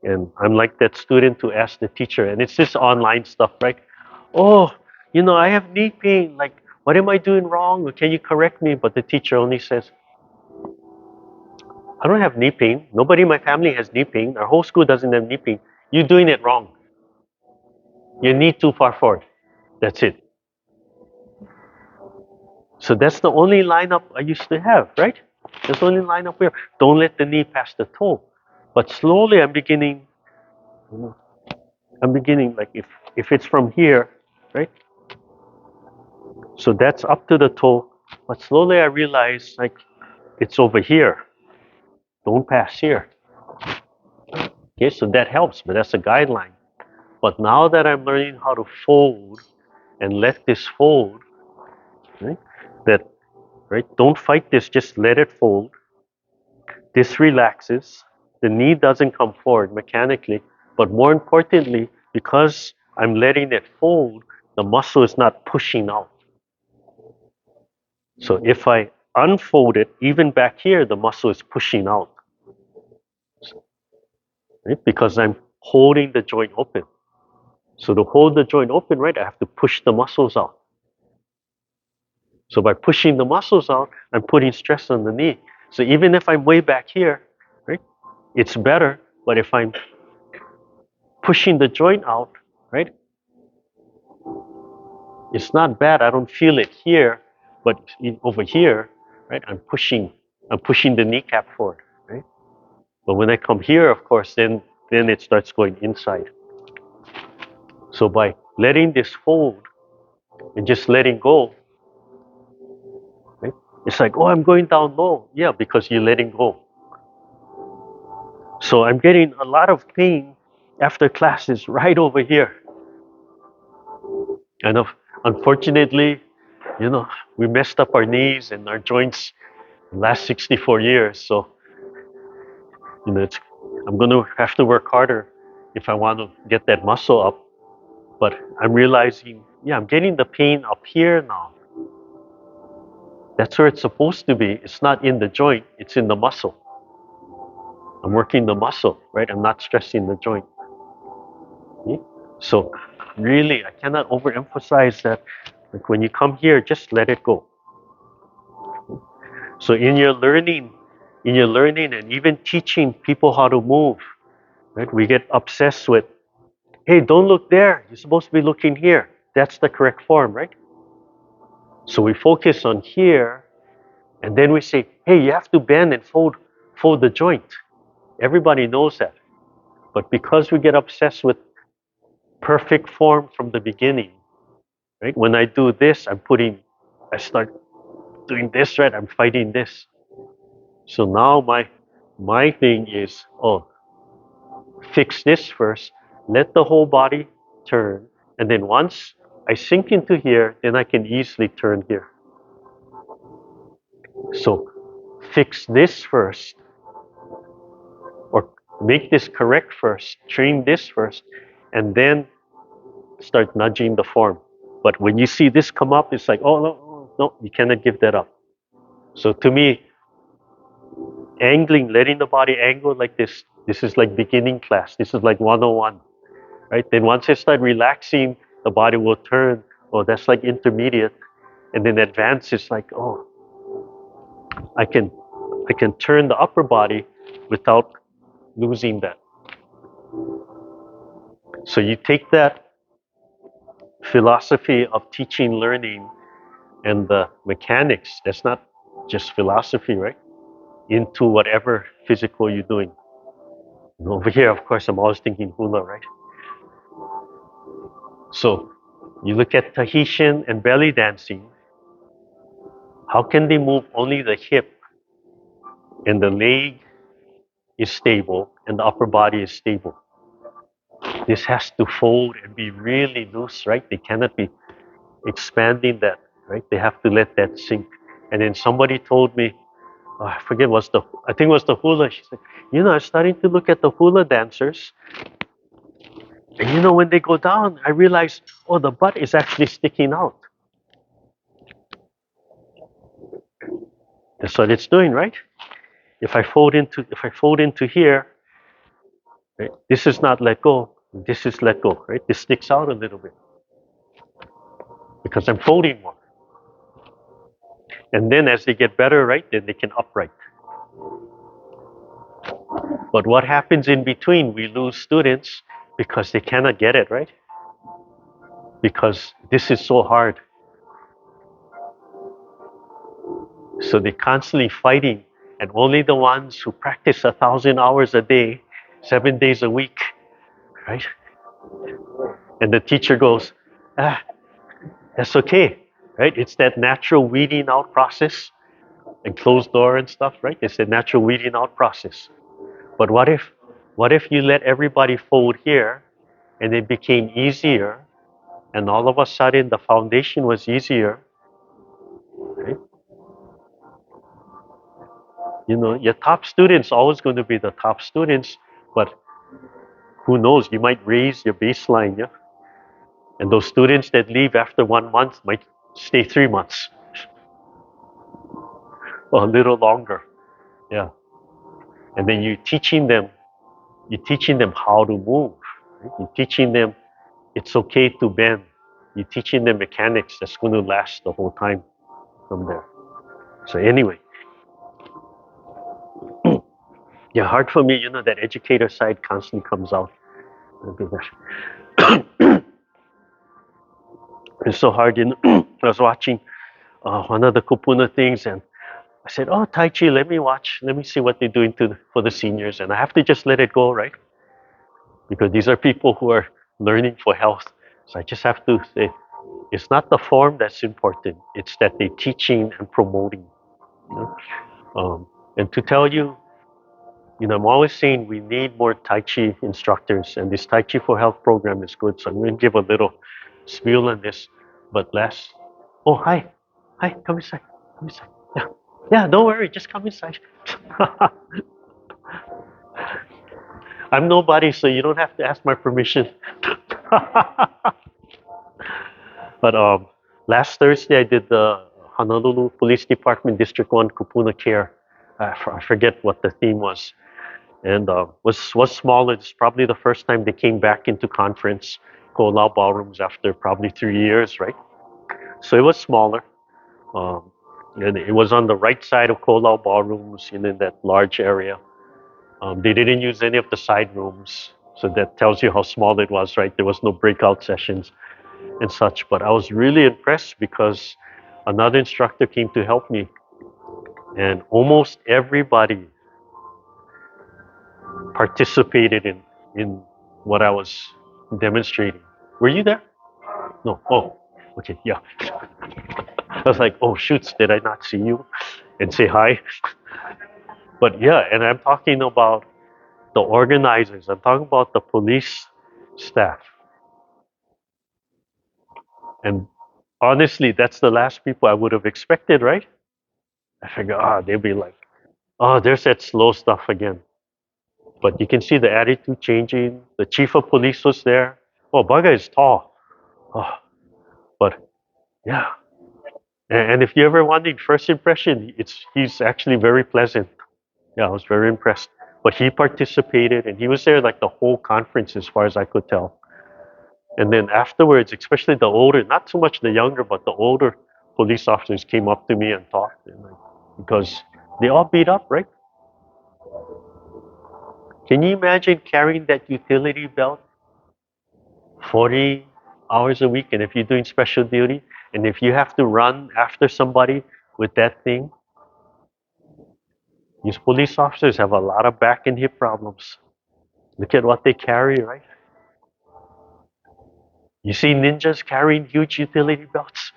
And I'm like that student who asked the teacher, and it's this online stuff, right? Oh, I have knee pain. Like, what am I doing wrong? Or can you correct me? But the teacher only says, I don't have knee pain. Nobody in my family has knee pain. Our whole school doesn't have knee pain. You're doing it wrong. your knee too far forward. That's it. So that's the only lineup I used to have, right? That's the only lineup where don't let the knee pass the toe. But slowly I'm beginning, you know, I'm beginning like if it's from here, right? So that's up to the toe. But slowly I realize like it's over here. Don't pass here. Okay, so that helps, but that's a guideline. But now that I'm learning how to fold and let this fold, right? That right, don't fight this, just let it fold. This relaxes. The knee doesn't come forward mechanically, but more importantly, because I'm letting it fold, the muscle is not pushing out. So if I unfold it, even back here, the muscle is pushing out, right? Because I'm holding the joint open. So to hold the joint open, right, I have to push the muscles out. So by pushing the muscles out, I'm putting stress on the knee. So even if I'm way back here, right, it's better. But if I'm pushing the joint out, right, it's not bad. I don't feel it here, but over here, right, I'm pushing the kneecap forward, right? But when I come here, of course, then it starts going inside. So by letting this fold and just letting go, right, it's like, oh, I'm going down low. Yeah, because you're letting go. So I'm getting a lot of pain after classes right over here. And unfortunately, you know, we messed up our knees and our joints the last 64 years. So, you know, I'm going to have to work harder if I want to get that muscle up. But I'm realizing, yeah, I'm getting the pain up here now. That's where it's supposed to be. It's not in the joint, it's in the muscle. I'm working the muscle, right? I'm not stressing the joint. Okay? So really, I cannot overemphasize that. Like when you come here, just let it go. So in your learning, and even teaching people how to move, right? We get obsessed with, hey, don't look there. You're supposed to be looking here. That's the correct form, right? So we focus on here, and then we say, hey, you have to bend and fold the joint. Everybody knows that. But because we get obsessed with perfect form from the beginning, right? When I do this, I start doing this, right? I'm fighting this. So now my thing is, oh, fix this first, let the whole body turn, and then once I sink into here, then I can easily turn here. So fix this first, or make this correct first, train this first, and then start nudging the form. But when you see this come up, it's like, oh, no, no, you cannot give that up. So to me, angling, letting the body angle like this is like beginning class. This is like 101, right? Then once I start relaxing, the body will turn. Oh, that's like intermediate. And then advanced is like, oh, I can turn the upper body without losing that. So you take that philosophy of teaching, learning, and the mechanics, that's not just philosophy, right? Into whatever physical you're doing. And over here, of course, I'm always thinking hula, right? So you look at Tahitian and belly dancing, how can they move only the hip and the leg is stable and the upper body is stable? This has to fold and be really loose, right? They cannot be expanding that, right? They have to let that sink. And then somebody told me, oh, I forget I think it was the hula. She said, you know, I'm starting to look at the hula dancers. And you know, when they go down, I realize, oh, the butt is actually sticking out. That's what it's doing, right? If I fold into here, right, this is not let go. This is let go, right? This sticks out a little bit because I'm folding more. And then as they get better, right, then they can upright. But what happens in between? We lose students because they cannot get it, right? because this is so hard. So they're constantly fighting, and only the ones who practice 1,000 hours a day, 7 days a week, right? And the teacher goes, ah, that's okay, right? It's that natural weeding out process and closed door and stuff, right? It's a natural weeding out process. But what if you let everybody fold here and it became easier, and all of a sudden the foundation was easier, right? You know, your top students always going to be the top students, but who knows, you might raise your baseline, yeah? And those students that leave after 1 month might stay 3 months or a little longer. Yeah. And then you're teaching them how to move. Right? You're teaching them it's okay to bend. You're teaching them mechanics that's going to last the whole time from there. So anyway, yeah, hard for me, you know, that educator side constantly comes out. It's so hard, you know. I was watching one of the Kūpuna things, and I said, "Oh, Tai Chi, let me watch. Let me see what they're doing for the seniors." And I have to just let it go, right? Because these are people who are learning for health. So I just have to say, it's not the form that's important. It's that they're teaching and promoting. You know? And to tell you, you know, I'm always saying we need more Tai Chi instructors, and this Tai Chi for Health program is good. So I'm going to give a little spiel on this. But last, oh, hi, come inside, come inside. Yeah, yeah, don't worry, just come inside. I'm nobody, so you don't have to ask my permission. But last Thursday, I did the Honolulu Police Department District 1 Kūpuna Care. I forget what the theme was. And was small. It's probably the first time they came back into conference, Ko'olau ballrooms after probably 3 years, right? So it was smaller. Um, and it was on the right side of Ko'olau ballrooms, in that large area. They didn't use any of the side rooms. So that tells you how small it was, right? There was no breakout sessions and such. But I was really impressed because another instructor came to help me, and almost everybody participated in what I was demonstrating. Were you there? No. Oh, okay, yeah. I was like, oh shoots, did I not see you and say hi? But yeah, and I'm talking about the organizers. I'm talking about the police staff. And honestly, that's the last people I would have expected, right? I figure, they'll be like, oh, there's that slow stuff again. But you can see the attitude changing. The chief of police was there. Oh, Baga is tall. Oh, but yeah. And if you ever wanted first impression, he's actually very pleasant. Yeah, I was very impressed. But he participated, and he was there like the whole conference, as far as I could tell. And then afterwards, especially the older, not so much the younger, but the older police officers came up to me and talked, and because they all beat up, right? Can you imagine carrying that utility belt 40 hours a week, and if you're doing special duty, and if you have to run after somebody with that thing, these police officers have a lot of back and hip problems. Look at what they carry, right? You see ninjas carrying huge utility belts.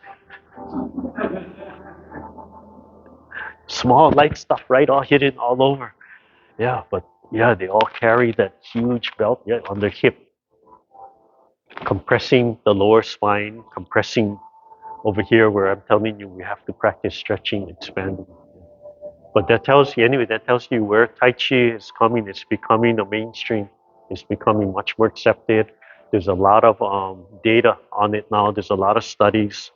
Small, light stuff, right? All hidden all over. Yeah, but yeah, they all carry that huge belt, yeah, on their hip, compressing the lower spine, compressing over here where I'm telling you we have to practice stretching, expanding. But that tells you, anyway, that tells you where Tai Chi is coming. It's becoming a mainstream. It's becoming much more accepted. There's a lot of data on it now. There's a lot of studies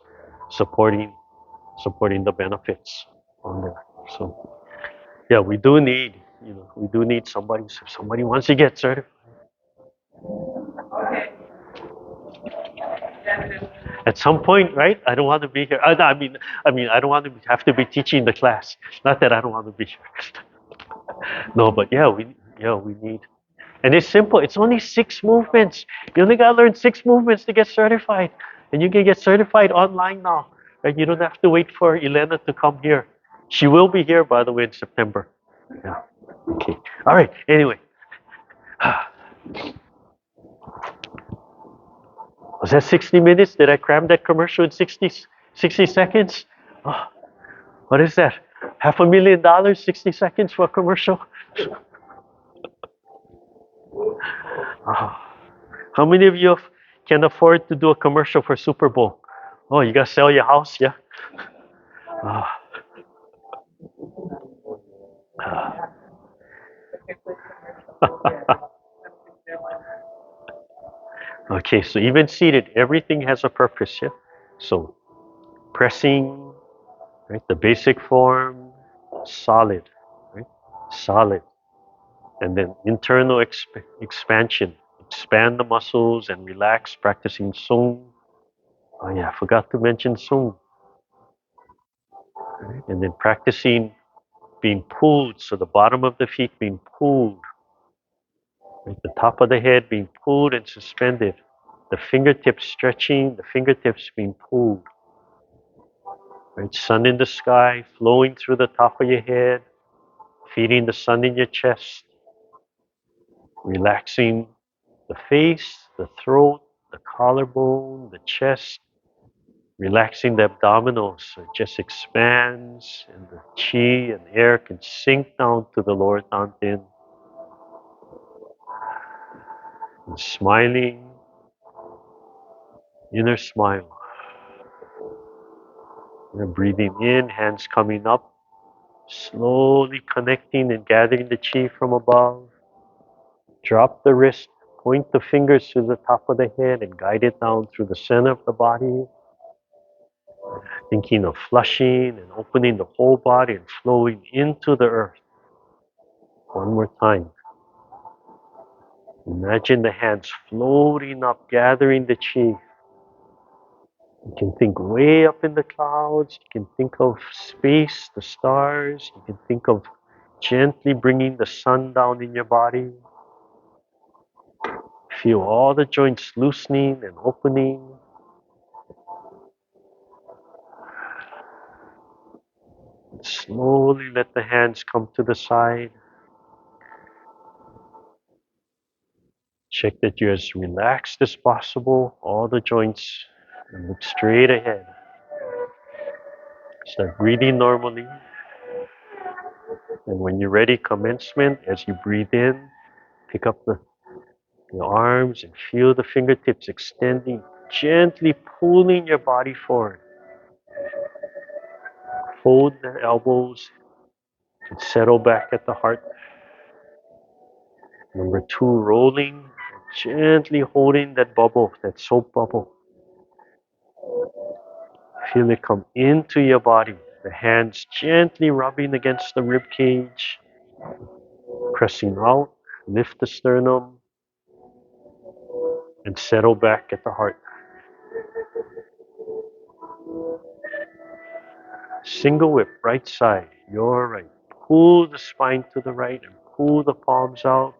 supporting the benefits on there. So yeah, we do need, we do need somebody. So if somebody wants to get certified, at some point, right? I don't want to be here. I mean, I don't want to have to be teaching the class. Not that I don't want to be here. No, but we need. And it's simple. It's only 6 movements. You only gotta learn 6 movements to get certified. And you can get certified online now. Right? You don't have to wait for Elena to come here. She will be here, by the way, in September. Yeah. Okay. All right. Anyway. Was that 60 minutes? Did I cram that commercial in 60 seconds? Oh, what is that? $500,000, 60 seconds for a commercial? Oh. How many of you can afford to do a commercial for Super Bowl? Oh, you got to sell your house? Yeah. Oh. Okay, so even seated, everything has a purpose, yeah? So pressing, right? The basic form, solid, right? Solid. And then internal expansion. Expand the muscles and relax, practicing Sung. Oh yeah, I forgot to mention Sung. Right? And then practicing being pulled, so the bottom of the feet being pulled, right? The top of the head being pulled and suspended. The fingertips stretching, the fingertips being pulled. Right? Sun in the sky, flowing through the top of your head, feeding the sun in your chest, relaxing the face, the throat, the collarbone, the chest, relaxing the abdominals so it just expands and the chi and air can sink down to the lower dantian. And smiling, inner smile. You're breathing in, hands coming up, slowly connecting and gathering the chi from above. Drop the wrist, point the fingers to the top of the head and guide it down through the center of the body. Thinking of flushing and opening the whole body and flowing into the earth. One more time. Imagine the hands floating up, gathering the chi. You can think way up in the clouds. You can think of space, the stars. You can think of gently bringing the sun down in your body. Feel all the joints loosening and opening. Slowly let the hands come to the side. Check that you're as relaxed as possible, all the joints, and look straight ahead. Start breathing normally. And when you're ready, commencement, as you breathe in, pick up the arms and feel the fingertips extending, gently pulling your body forward. Fold the elbows and settle back at the heart. Number 2, rolling, gently holding that bubble, that soap bubble. Feel it come into your body. The hands gently rubbing against the rib cage, pressing out, lift the sternum, and settle back at the heart. Single whip, right side, your right. Pull the spine to the right and pull the palms out,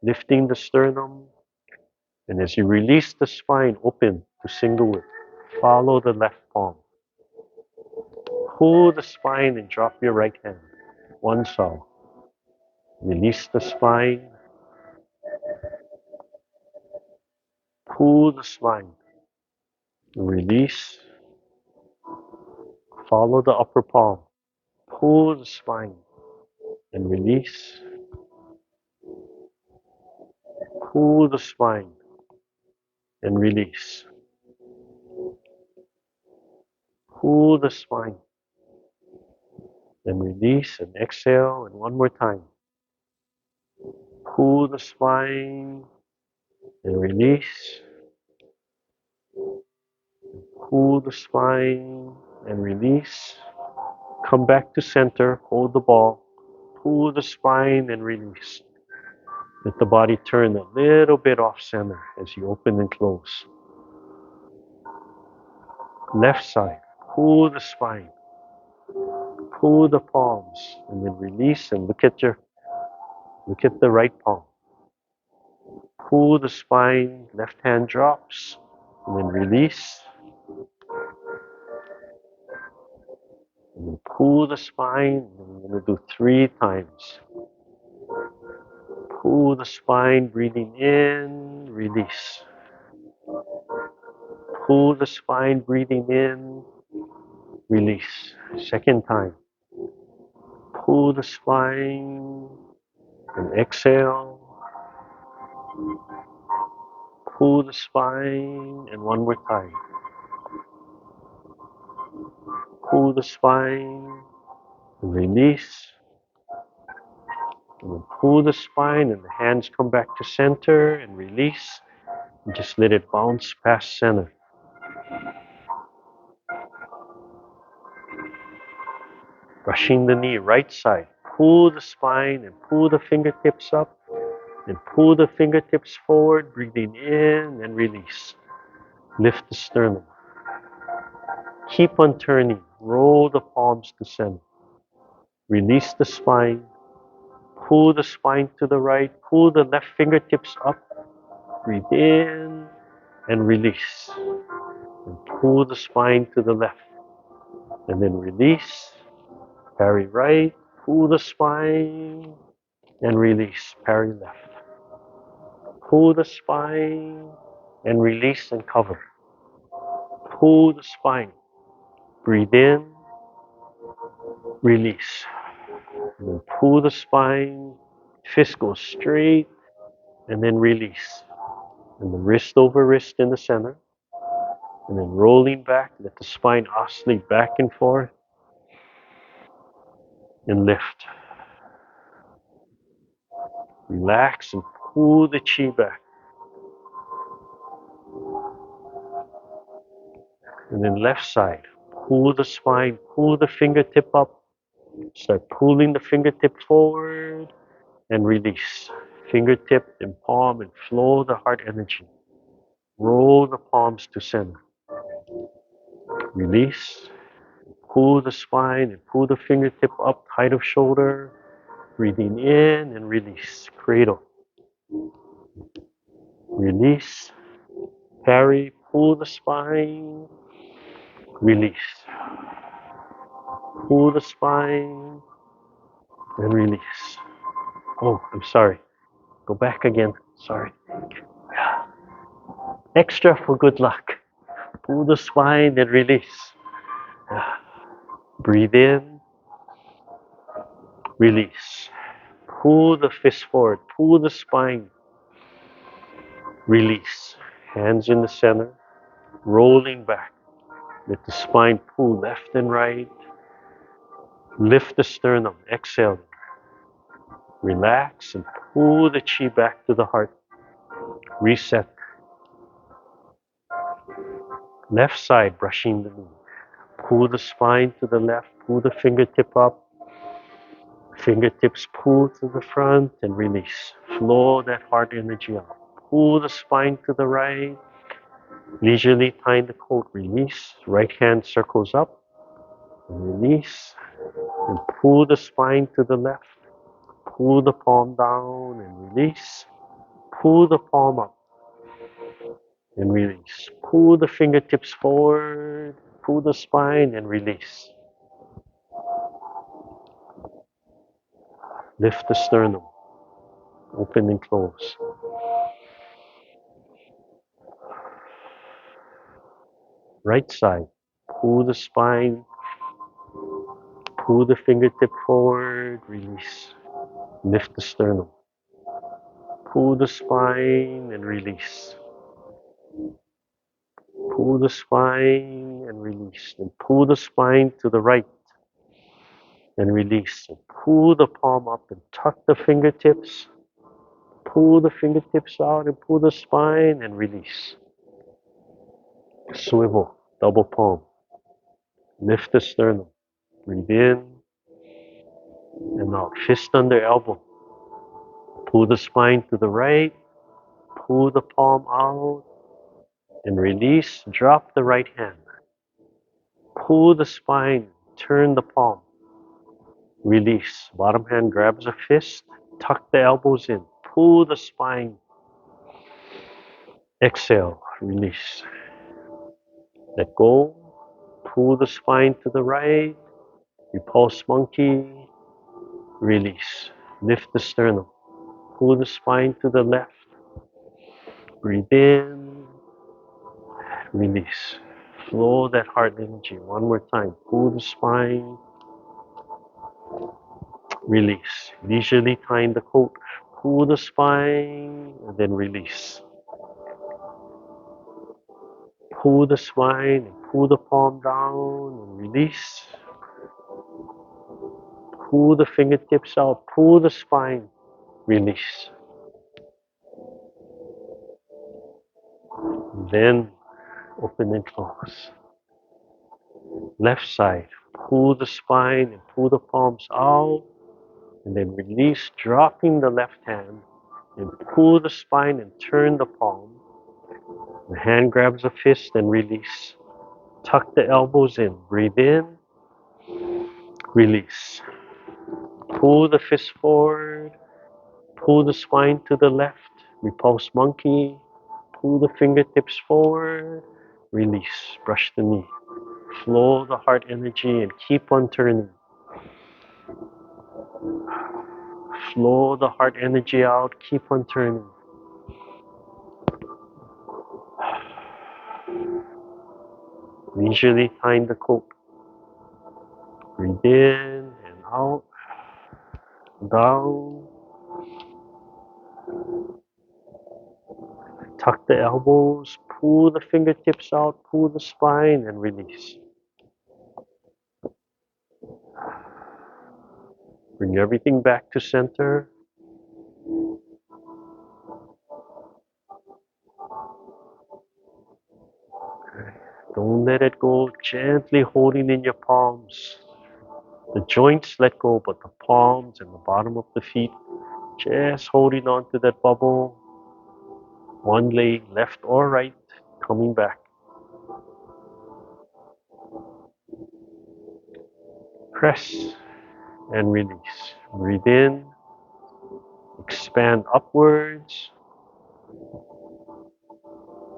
lifting the sternum. And as you release the spine, open to single whip. Follow the left palm. Pull the spine and drop your right hand. One saw. Release the spine. Pull the spine. Release. Follow the upper palm. Pull the spine and release. Pull the spine and release. Pull the spine and release and exhale, and one more time. Pull the spine and release. Pull the spine and release. Come back to center, hold the ball. Pull the spine and release. Let the body turn a little bit off center as you open and close. Left side, pull the spine. Pull the palms and then release and look at the right palm. Pull the spine, left hand drops, and then release. Pull the spine. I'm going to do 3 times. Pull the spine, breathing in, release. Pull the spine, breathing in, release. Second time. Pull the spine and exhale. Pull the spine and one more time. Pull the spine and release. And then pull the spine and the hands come back to center and release. And just let it bounce past center. Brushing the knee, right side. Pull the spine and pull the fingertips up. And pull the fingertips forward, breathing in and release. Lift the sternum. Keep on turning. Roll the palms to center. Release the spine. Pull the spine to the right. Pull the left fingertips up. Breathe in and release. And pull the spine to the left. And then release. Parry right. Pull the spine and release. Parry left. Pull the spine and release and cover. Pull the spine. Breathe in. Release. And then pull the spine. Fist goes straight. And then release. And the wrist over wrist in the center. And then rolling back. Let the spine oscillate back and forth. And lift. Relax and pull the chi back. And then left side. Pull the spine. Pull the fingertip up. Start pulling the fingertip forward. And release. Fingertip and palm and flow the heart energy. Roll the palms to center. Release. Pull the spine and pull the fingertip up, height of shoulder. Breathing in and release. Cradle. Release. Parry. Pull the spine. Release. Pull the spine and release. Oh, I'm sorry. Go back again. Sorry. Extra for good luck. Pull the spine and release. Breathe in. Release. Pull the fist forward. Pull the spine. Release. Hands in the center. Rolling back. Let the spine pull left and right. Lift the sternum. Exhale. Relax and pull the chi back to the heart. Reset. Left side, brushing the knee. Pull the spine to the left. Pull the fingertip up. Fingertips pull to the front and release. Flow that heart energy out. Pull the spine to the right. Leisurely tying the coat. Release. Right hand circles up. And release. And pull the spine to the left. Pull the palm down and release. Pull the palm up and release. Pull the fingertips forward. Pull the spine and release. Lift the sternum. Open and close. Right side. Pull the spine. Pull the fingertip forward. Release. Lift the sternum. Pull the spine and release. Pull the spine and release. And pull the spine to the right and release. And pull the palm up and tuck the fingertips. Pull the fingertips out and pull the spine and release. Swivel, double palm. Lift the sternum. Breathe in and out. Fist under elbow. Pull the spine to the right. Pull the palm out and release. Drop the right hand. Pull the spine. Turn the palm. Release. Bottom hand grabs a fist. Tuck the elbows in. Pull the spine. Exhale. Release. Let go. Pull the spine to the right. Repulse Monkey, release. Lift the sternum. Pull the spine to the left. Breathe in, release. Flow that heart energy. One more time. Pull the spine, release. Leisurely tying the coat. Pull the spine and then release. Pull the spine and pull the palm down and release. Pull the fingertips out. Pull the spine, release. Then open and close. Left side. Pull the spine and pull the palms out. And then release, dropping the left hand. And pull the spine and turn the palm. The hand grabs a fist and release. Tuck the elbows in. Breathe in. Release. Pull the fist forward. Pull the spine to the left. Repulse Monkey. Pull the fingertips forward. Release. Brush the knee. Flow the heart energy and keep on turning. Flow the heart energy out. Keep on turning. Leisurely tying the coat. Breathe in and out. Down. Tuck the elbows. Pull the fingertips out. Pull the spine and release. Bring everything back to center. Don't let it go. Gently holding in your palms. The joints let go, but the palms and the bottom of the feet just holding on to that bubble. One leg, left or right, coming back. Press and release. Breathe in. Expand upwards.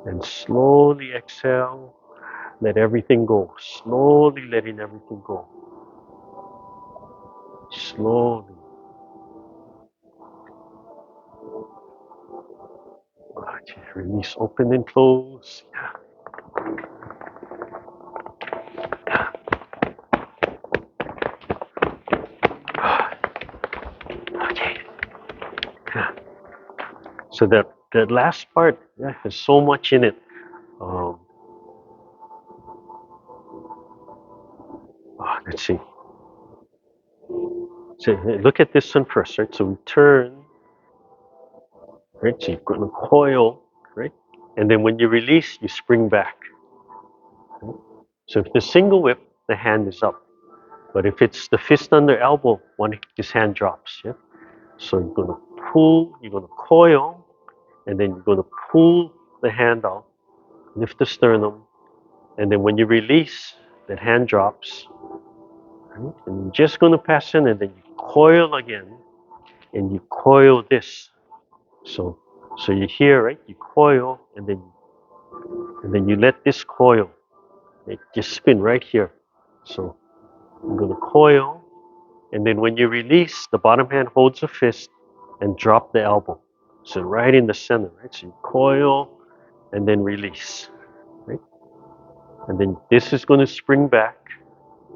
And slowly exhale. Let everything go. Slowly letting everything go. Slowly. Okay, release, open and close. Okay. So that last part has so much in it. Let's see. So look at this one first, right? So we turn, right? So you're going to coil, right? And then when you release, you spring back. Right? So if the single whip, the hand is up. But if it's the fist under elbow, this hand drops. Yeah. So you're going to pull, you're going to coil, and then you're going to pull the hand out, lift the sternum, and then when you release, that hand drops. Right? And you're just going to pass in, and then you coil again, and you coil this. So you're here, right? You coil, and then you let this coil. Right? Just spin right here. So I'm going to coil, and then when you release, the bottom hand holds a fist and drop the elbow. So right in the center, right? So you coil and then release, right? And then this is going to spring back,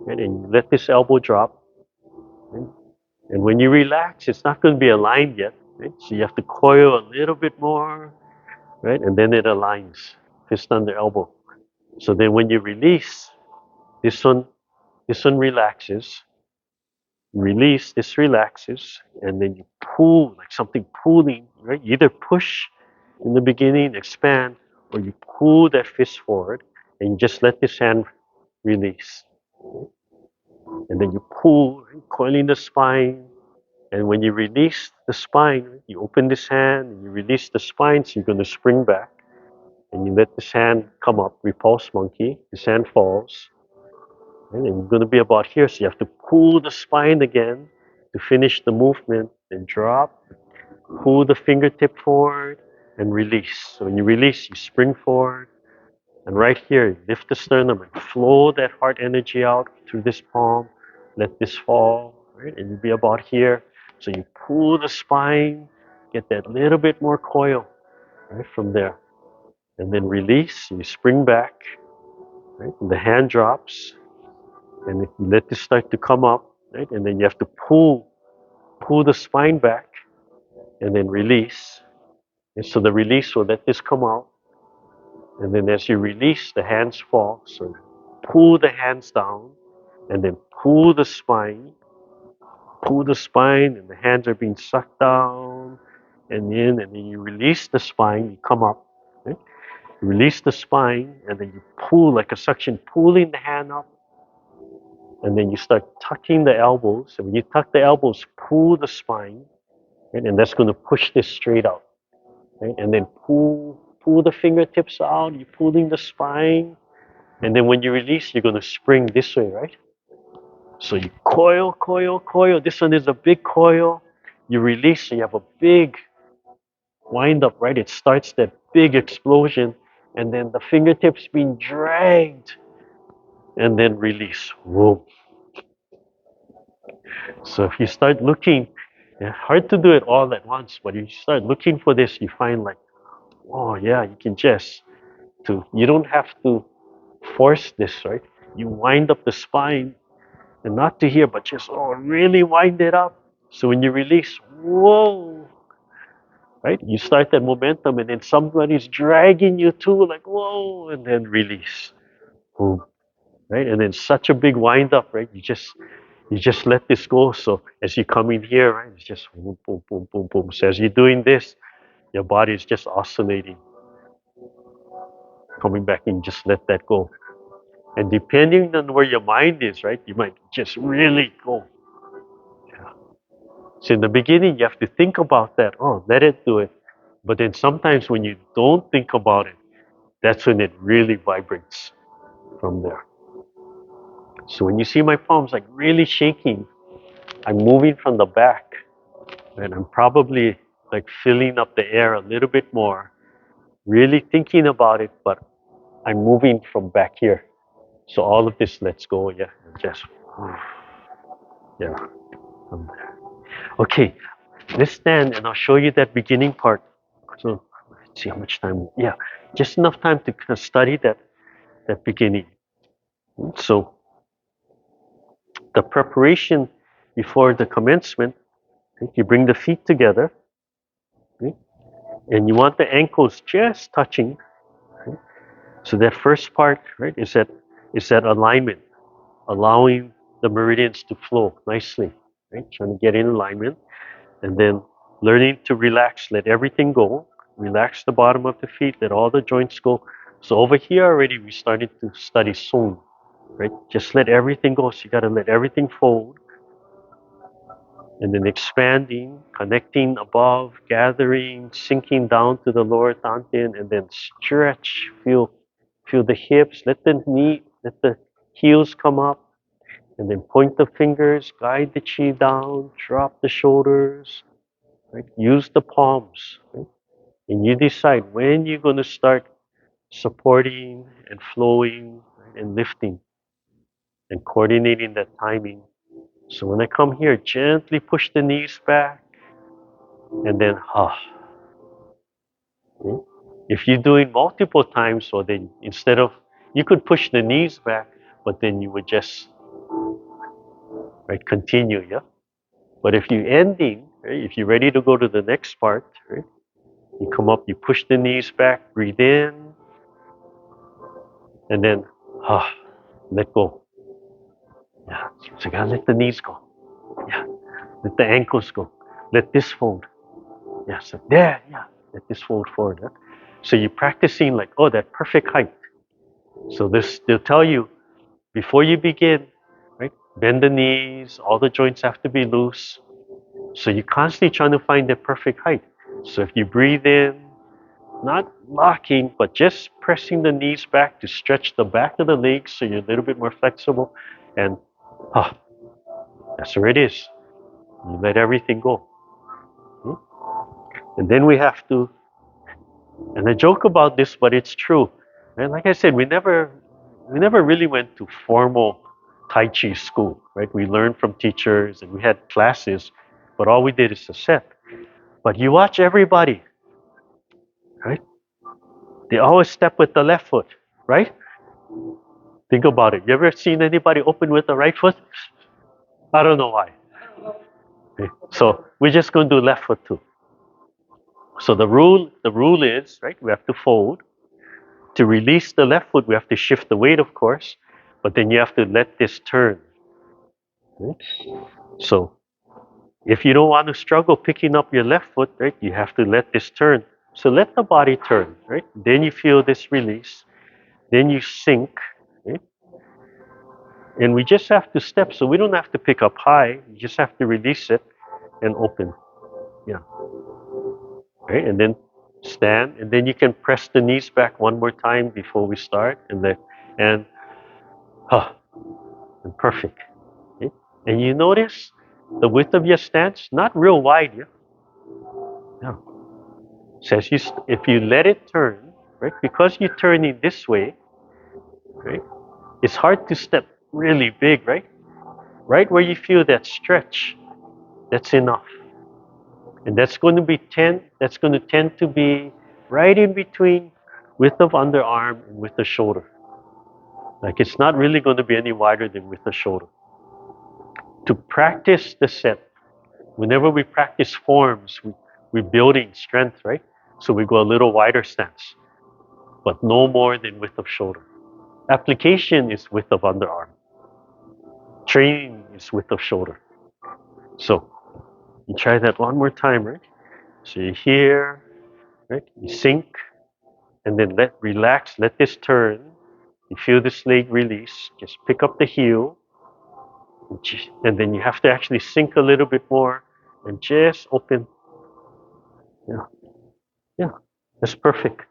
right? And you let this elbow drop. Right? And when you relax, it's not going to be aligned yet, right? So you have to coil a little bit more, right? And then it aligns, fist under elbow. So then when you release, this one relaxes. Release, this relaxes, and then you pull, like something pulling, right? You either push in the beginning, expand, or you pull that fist forward, and you just let this hand release. And then you pull, right? Coiling the spine, and when you release the spine, right? You open this hand, and you release the spine, so you're going to spring back, and you let this hand come up, Repulse Monkey, this hand falls, and you're going to be about here, so you have to pull the spine again to finish the movement, and drop, pull the fingertip forward, and release. So when you release, you spring forward, and right here, lift the sternum and flow that heart energy out through this palm, let this fall, right? And you'll be about here. So you pull the spine, get that little bit more coil, right, from there. And then release, you spring back, right? And the hand drops, and you let this start to come up, right? And then you have to pull the spine back, and then release. And so the release will let this come out. And then as you release, the hands fall. So pull the hands down, and then pull the spine, and the hands are being sucked down and in, and then you release the spine, you come up, right? You release the spine, and then you pull like a suction, pulling the hand up, and then you start tucking the elbows. And when you tuck the elbows, pull the spine, right? And that's going to push this straight out, right? And then pull the fingertips out, you're pulling the spine, and then when you release, you're going to spring this way, right? So you coil, coil, coil. This one is a big coil. You release, so you have a big wind up, right? It starts that big explosion, and then the fingertips being dragged, and then release. Whoa. So if you start looking, yeah, hard to do it all at once, but if you start looking for this, you find like, oh yeah, you can you don't have to force this, right? You wind up the spine, and not to here, but just really wind it up. So when you release, whoa, right? You start that momentum, and then somebody's dragging you too, like whoa, and then release, boom, right? And then such a big wind up, right? You just let this go. So as you come in here, right, it's just boom, boom, boom, boom, boom. So as you're doing this, your body is just oscillating, coming back and just let that go. And depending on where your mind is, right, you might just really go. Yeah. So in the beginning, you have to think about that. Oh, let it do it. But then sometimes when you don't think about it, that's when it really vibrates from there. So when you see my palms like really shaking, I'm moving from the back, and I'm probably like filling up the air a little bit more, really thinking about it, but I'm moving from back here. So all of this lets go, yeah, just, yeah, from there. Okay, let's stand and I'll show you that beginning part. So let's see how much time, yeah, just enough time to kind of study that beginning. So the preparation before the commencement, you bring the feet together, okay? And you want the ankles just touching. Okay? So that first part, right, is that alignment, allowing the meridians to flow nicely, right? Trying to get in alignment, and then learning to relax, let everything go. Relax the bottom of the feet, let all the joints go. So over here already, we started to study Song, right? Just let everything go. So you got to let everything fold. And then expanding, connecting above, gathering, sinking down to the lower dantian, and then stretch. Feel the hips. Let the heels come up, and then point the fingers, guide the chi down, drop the shoulders. Right? Use the palms, right? And you decide when you're going to start supporting and flowing, right, and lifting and coordinating that timing. So when I come here, gently push the knees back, and then okay? If you're doing multiple times, so then instead of, you could push the knees back, but then you would just, right, continue, yeah? But if you're ending, right, if you're ready to go to the next part, right, you come up, you push the knees back, breathe in, and then let go. Yeah, so you gotta let the knees go. Yeah, let the ankles go. Let this fold. Yeah, so there, yeah, let this fold forward. Yeah? So you're practicing like, oh, that perfect height. So they'll tell you before you begin, right? Bend the knees, all the joints have to be loose. So you're constantly trying to find the perfect height. So if you breathe in, not locking, but just pressing the knees back to stretch the back of the legs so you're a little bit more flexible. And that's where it is. You let everything go. And then we have to, and I joke about this, but it's true. And like I said, we never really went to formal Tai Chi school, right? We learned from teachers and we had classes, but all we did is a set. But you watch everybody, right? They always step with the left foot, right? Think about it. You ever seen anybody open with the right foot? I don't know why. Okay. So we're just going to do left foot too. So the rule is, right? We have to fold. To release the left foot, we have to shift the weight, of course, but then you have to let this turn. Right? So if you don't want to struggle picking up your left foot, right, you have to let this turn. So let the body turn, right? Then you feel this release. Then you sink, right? And we just have to step, so we don't have to pick up high. You just have to release it and open. Yeah. Right? And then stand, and then you can press the knees back one more time before we start, and huh, and perfect. Okay? And you notice the width of your stance, not real wide, yeah. Yeah. So if you let it turn, right, because you're turning this way, right, it's hard to step really big, right? Right where you feel that stretch, that's enough. And that's going to tend to be right in between width of underarm and width of shoulder. Like it's not really going to be any wider than width of shoulder. To practice the set, whenever we practice forms, we're building strength, right? So we go a little wider stance, but no more than width of shoulder. Application is width of underarm. Training is width of shoulder. So you try that one more time, right? So you're here, right? You sink, and then relax, let this turn. You feel this leg release. Just pick up the heel, and then you have to actually sink a little bit more and just open. Yeah, yeah, that's perfect.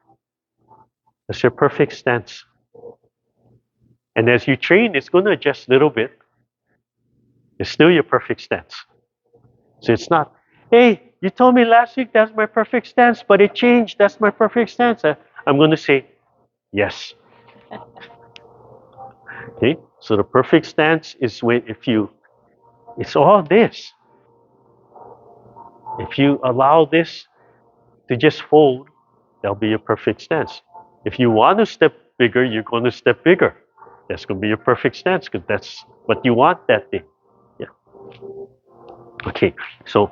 That's your perfect stance. And as you train, it's going to adjust a little bit. It's still your perfect stance. So it's not, hey, you told me last week that's my perfect stance, but it changed. That's my perfect stance. I'm going to say, yes. Okay, so the perfect stance is when it's all this. If you allow this to just fold, that'll be your perfect stance. If you want to step bigger, you're going to step bigger. That's going to be your perfect stance because that's what you want that day. Yeah. Okay, so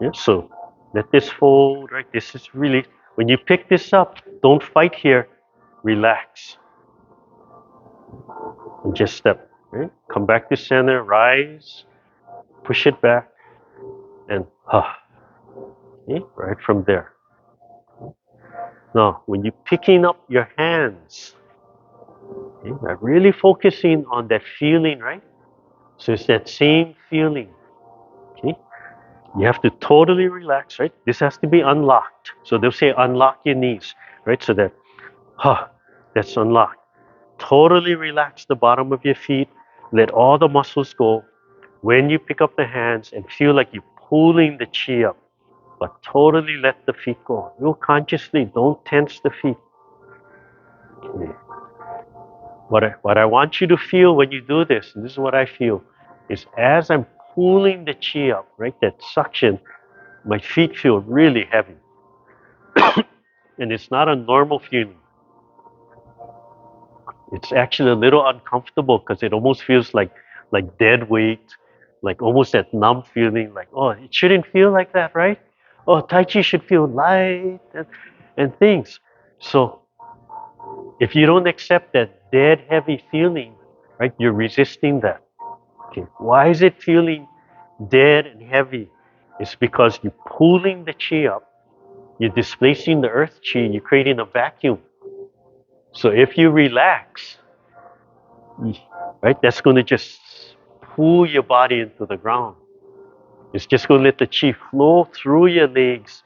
yeah, so let this fold, right? This is really, when you pick this up, don't fight here. Relax. And just step, right? Come back to center, rise, push it back, and okay, right from there. Now, when you're picking up your hands, okay, I'm really focusing on that feeling, right? So it's that same feeling. Okay, you have to totally relax, right? This has to be unlocked. So they'll say unlock your knees, right? So that, that's unlocked. Totally relax the bottom of your feet. Let all the muscles go. When you pick up the hands and feel like you're pulling the chi up, but totally let the feet go. Real consciously, don't tense the feet. Okay. What I want you to feel when you do this, and this is what I feel, is as I'm pulling the chi up, right, that suction, my feet feel really heavy. And it's not a normal feeling. It's actually a little uncomfortable because it almost feels like dead weight, like almost that numb feeling, like, oh, it shouldn't feel like that, right? Oh, Tai Chi should feel light and things. So if you don't accept that dead heavy feeling, right, you're resisting that. Okay, why is it feeling dead and heavy? It's because you're pulling the chi up, you're displacing the earth chi, you're creating a vacuum. So if you relax, right, that's going to just pull your body into the ground. It's just going to let the chi flow through your legs,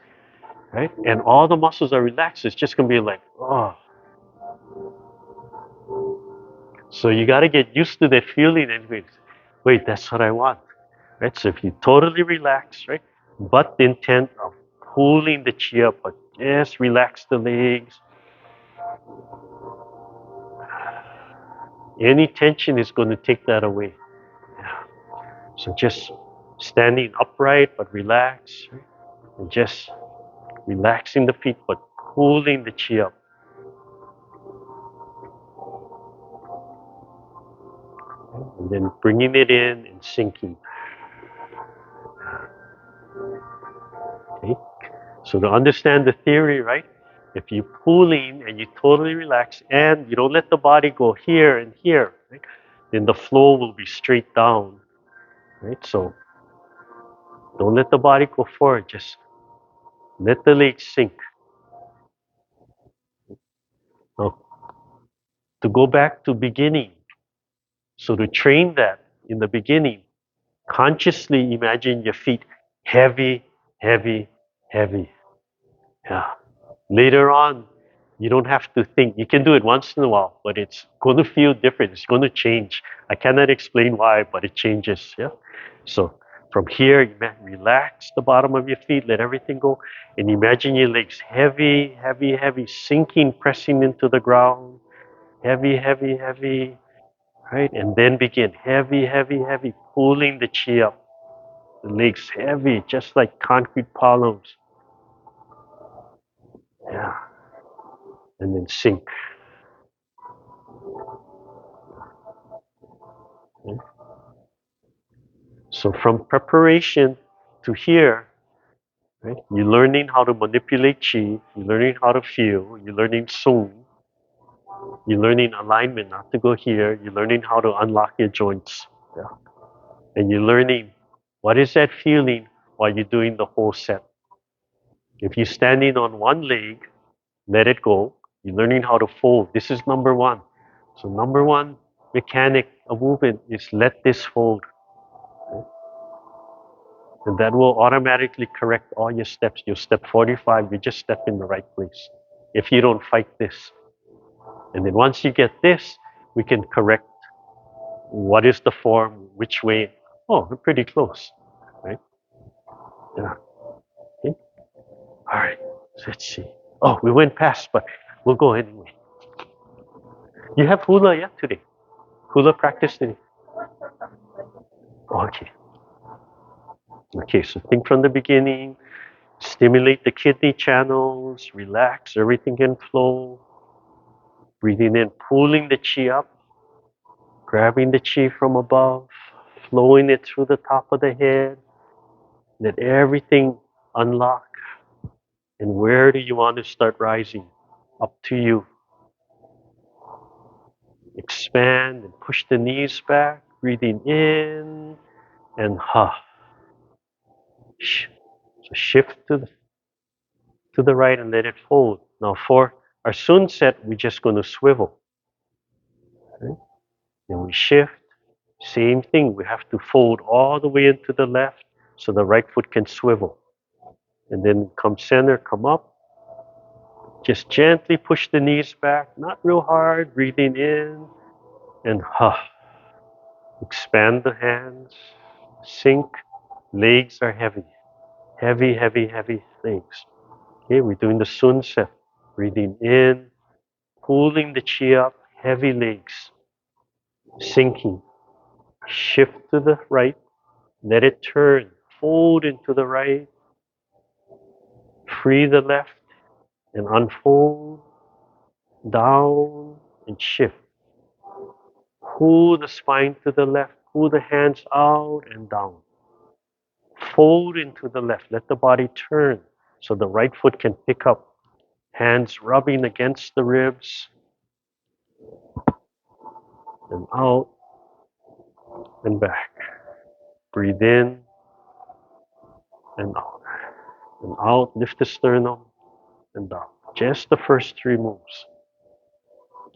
right? And all the muscles are relaxed. It's just going to be like, oh. So you got to get used to that feeling and wait, that's what I want, right? So if you totally relax, right, but the intent of pulling the chi up, but just relax the legs. Any tension is going to take that away. Yeah. So just standing upright but relax, right? And just relaxing the feet but pulling the chi up. And then bringing it in and sinking. Okay? So to understand the theory, right? If you're pulling and you totally relax and you don't let the body go here and here, right? Then the flow will be straight down, right? So don't let the body go forward. Just let the legs sink. Now, to go back to beginning, so to train that in the beginning, consciously imagine your feet heavy, heavy, heavy. Yeah. Later on, you don't have to think. You can do it once in a while, but it's going to feel different. It's going to change. I cannot explain why, but it changes. Yeah. So from here, you relax the bottom of your feet, let everything go, and imagine your legs heavy, heavy, heavy, sinking, pressing into the ground. Heavy, heavy, heavy. Right? And then begin heavy, heavy, heavy, pulling the chi up. The legs heavy, just like concrete columns. Yeah. And then sink. Okay. So from preparation to here, right? You're learning how to manipulate chi, you're learning how to feel, you're learning sung, you're learning alignment, not to go here, you're learning how to unlock your joints. Yeah. And you're learning what is that feeling while you're doing the whole set. If you're standing on one leg, let it go. You're learning how to fold. This is number one. So number one mechanic of movement is let this fold. Okay? And that will automatically correct all your steps. Your step 45, you just step in the right place. If you don't fight this. And then once you get this, we can correct what is the form, which way. Oh, we're pretty close. Right? Yeah. Okay. All right. So let's see. Oh, we went past, but we'll go anyway. You have hula yet today? Hula practice today? Okay. Okay, so think from the beginning, stimulate the kidney channels, relax, everything can flow. Breathing in, pulling the chi up, grabbing the chi from above, flowing it through the top of the head. Let everything unlock. And where do you want to start rising? Up to you. Expand and push the knees back, breathing in and ha. So shift to the right and let it fold. Now for our sun set, we're just going to swivel. Okay? Then we shift. Same thing. We have to fold all the way into the left so the right foot can swivel. And then come center, come up. Just gently push the knees back, not real hard. Breathing in and ha. Expand the hands. Sink. Legs are heavy. Heavy, heavy, heavy legs. Okay, we're doing the sun set. Breathing in, pulling the chi up, heavy legs. Sinking. Shift to the right. Let it turn. Fold into the right. Free the left and unfold. Down and shift. Pull the spine to the left. Pull the hands out and down. Fold into the left. Let the body turn so the right foot can pick up. Hands rubbing against the ribs. And out and back. Breathe in and out. And out, lift the sternum and down. Just the first three moves.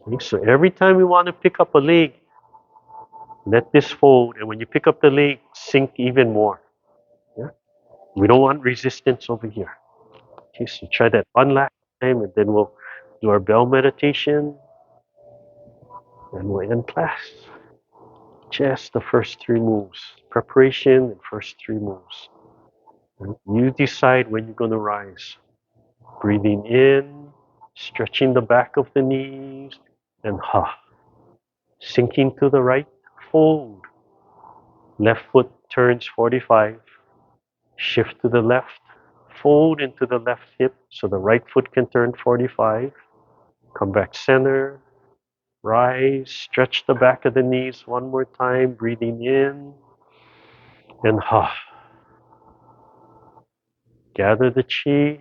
Okay, so every time we want to pick up a leg, let this fold. And when you pick up the leg, sink even more. Yeah? We don't want resistance over here. Okay, so try that one last time and then we'll do our bell meditation and we'll end class. Just the first three moves. Preparation and first three moves. And you decide when you're going to rise. Breathing in, stretching the back of the knees, and ha. Sinking to the right, fold. Left foot turns 45. Shift to the left, fold into the left hip so the right foot can turn 45. Come back center, rise, stretch the back of the knees one more time, breathing in and ha. Gather the chi,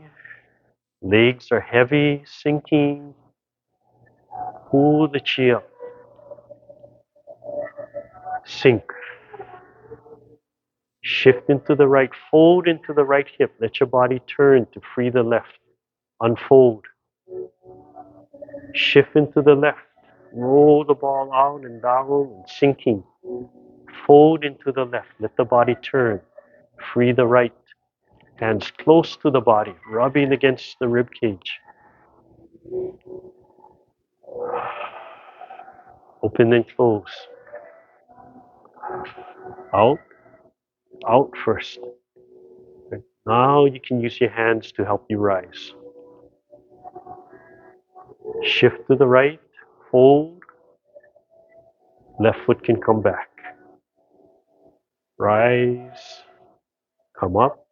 legs are heavy, sinking. Pull the chi up, sink. Shift into the right, fold into the right hip. Let your body turn to free the left. Unfold. Shift into the left. Roll the ball out and down and sinking. Fold into the left. Let the body turn. Free the right. Hands close to the body, rubbing against the rib cage. Open and close. Out, out first. Okay. Now you can use your hands to help you rise. Shift to the right, fold. Left foot can come back. Rise, come up,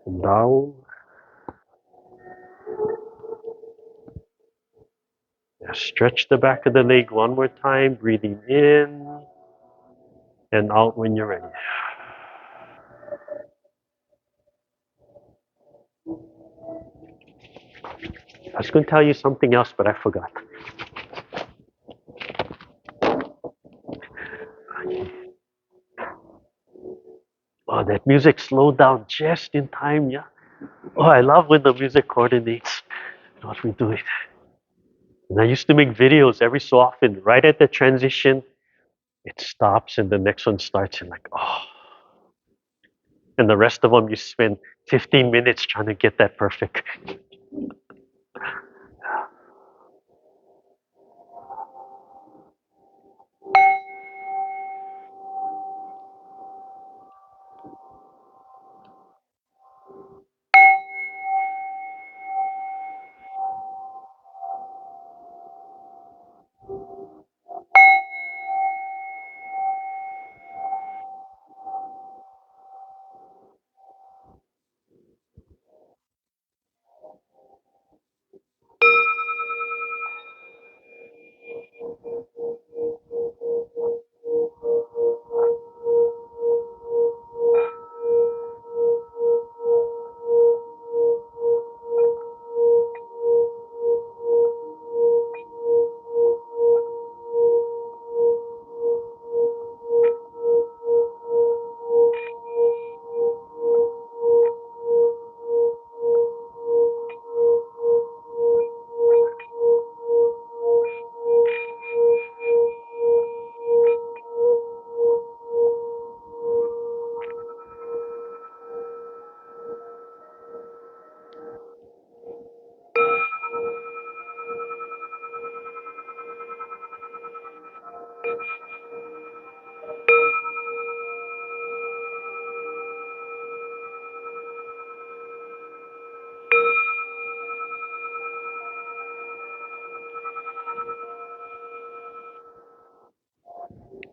and down. Stretch the back of the leg one more time, breathing in and out when you're ready. I was going to tell you something else, but I forgot. Oh, that music slowed down just in time, yeah? Oh, I love when the music coordinates what we do it. And I used to make videos every so often, right at the transition, it stops and the next one starts and like, oh. And the rest of them, you spend 15 minutes trying to get that perfect.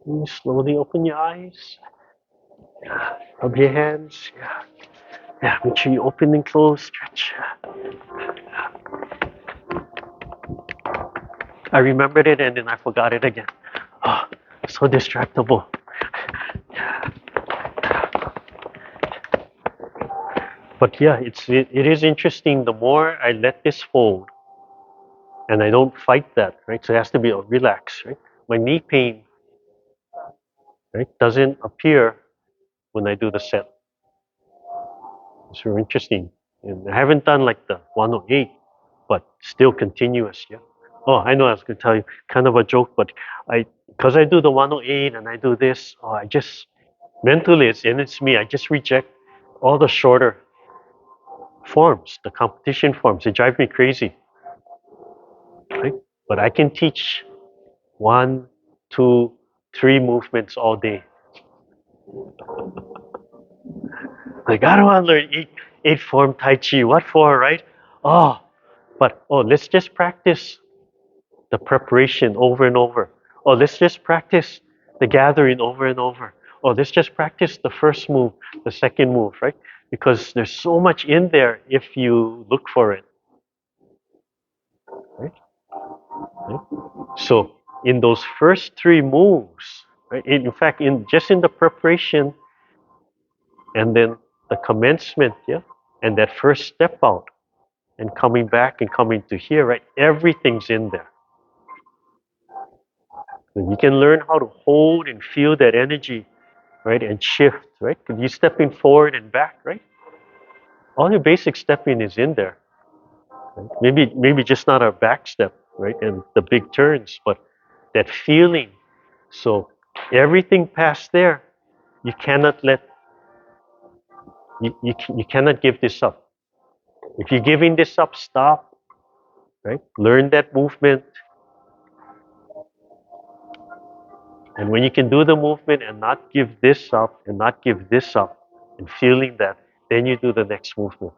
You slowly open your eyes. Rub your hands. Yeah. Yeah, make sure you open and close, stretch. I remembered it and then I forgot it again. Oh, so distractible. But yeah, it is interesting. The more I let this fold and I don't fight that, right? So it has to be relaxed, right? My knee pain, right, doesn't appear when I do the set. It's very interesting. And I haven't done like the 108, but still continuous, yeah. Oh, I know I was going to tell you kind of a joke, but because I do the 108 and I do this, oh, I just mentally, it's me. I just reject all the shorter forms, the competition forms. They drive me crazy, right? But I can teach 1, 2, 3 movements all day. Like, I don't want to learn eight form Tai Chi. What for, right? Oh, but let's just practice the preparation over and over. Oh, let's just practice the gathering over and over. Oh, let's just practice the first move, the second move, right? Because there's so much in there if you look for it, right? Right? So in those first three moves, right? In fact, in just in the preparation and then the commencement, yeah, and that first step out and coming back and coming to here, right? Everything's in there. And you can learn how to hold and feel that energy, right? And shift, right? Because you're stepping forward and back, right? All your basic stepping is in there. Right? Maybe just not a back step, right? And the big turns, but that feeling. So everything past there, you cannot let you cannot give this up. If you're giving this up, stop, right? Learn that movement. And when you can do the movement and not give this up and not give this up and feeling that, then you do the next movement.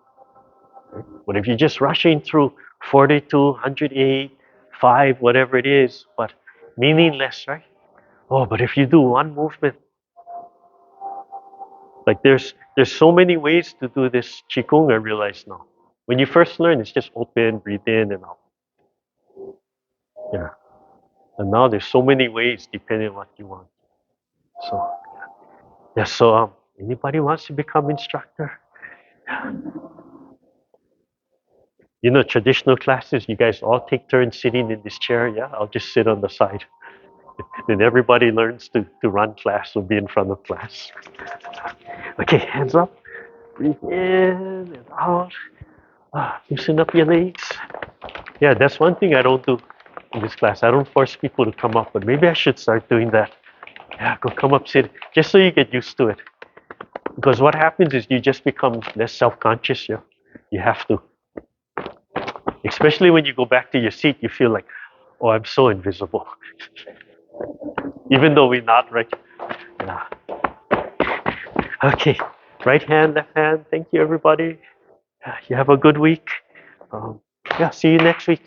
Right? But if you're just rushing through 42, 108, 5, whatever it is, but meaningless, right? Oh, but if you do one movement, like there's so many ways to do this Qigong, I realize now. When you first learn, it's just open, breathe in and out. Yeah. And now there's so many ways depending on what you want. So yeah, so anybody wants to become instructor? You know, traditional classes, you guys all take turns sitting in this chair, yeah? I'll just sit on the side. Then everybody learns to run class or be in front of class. Okay, hands up. Breathe in and out. Loosen up your legs. Yeah, that's one thing I don't do in this class. I don't force people to come up, but maybe I should start doing that. Yeah, go come up, sit, just so you get used to it. Because what happens is you just become less self-conscious. Yeah, you have to. Especially when you go back to your seat, you feel like, oh, I'm so invisible. Even though we're not, right? Yeah. Okay, right hand, left hand. Thank you, everybody. You have a good week. Yeah, see you next week.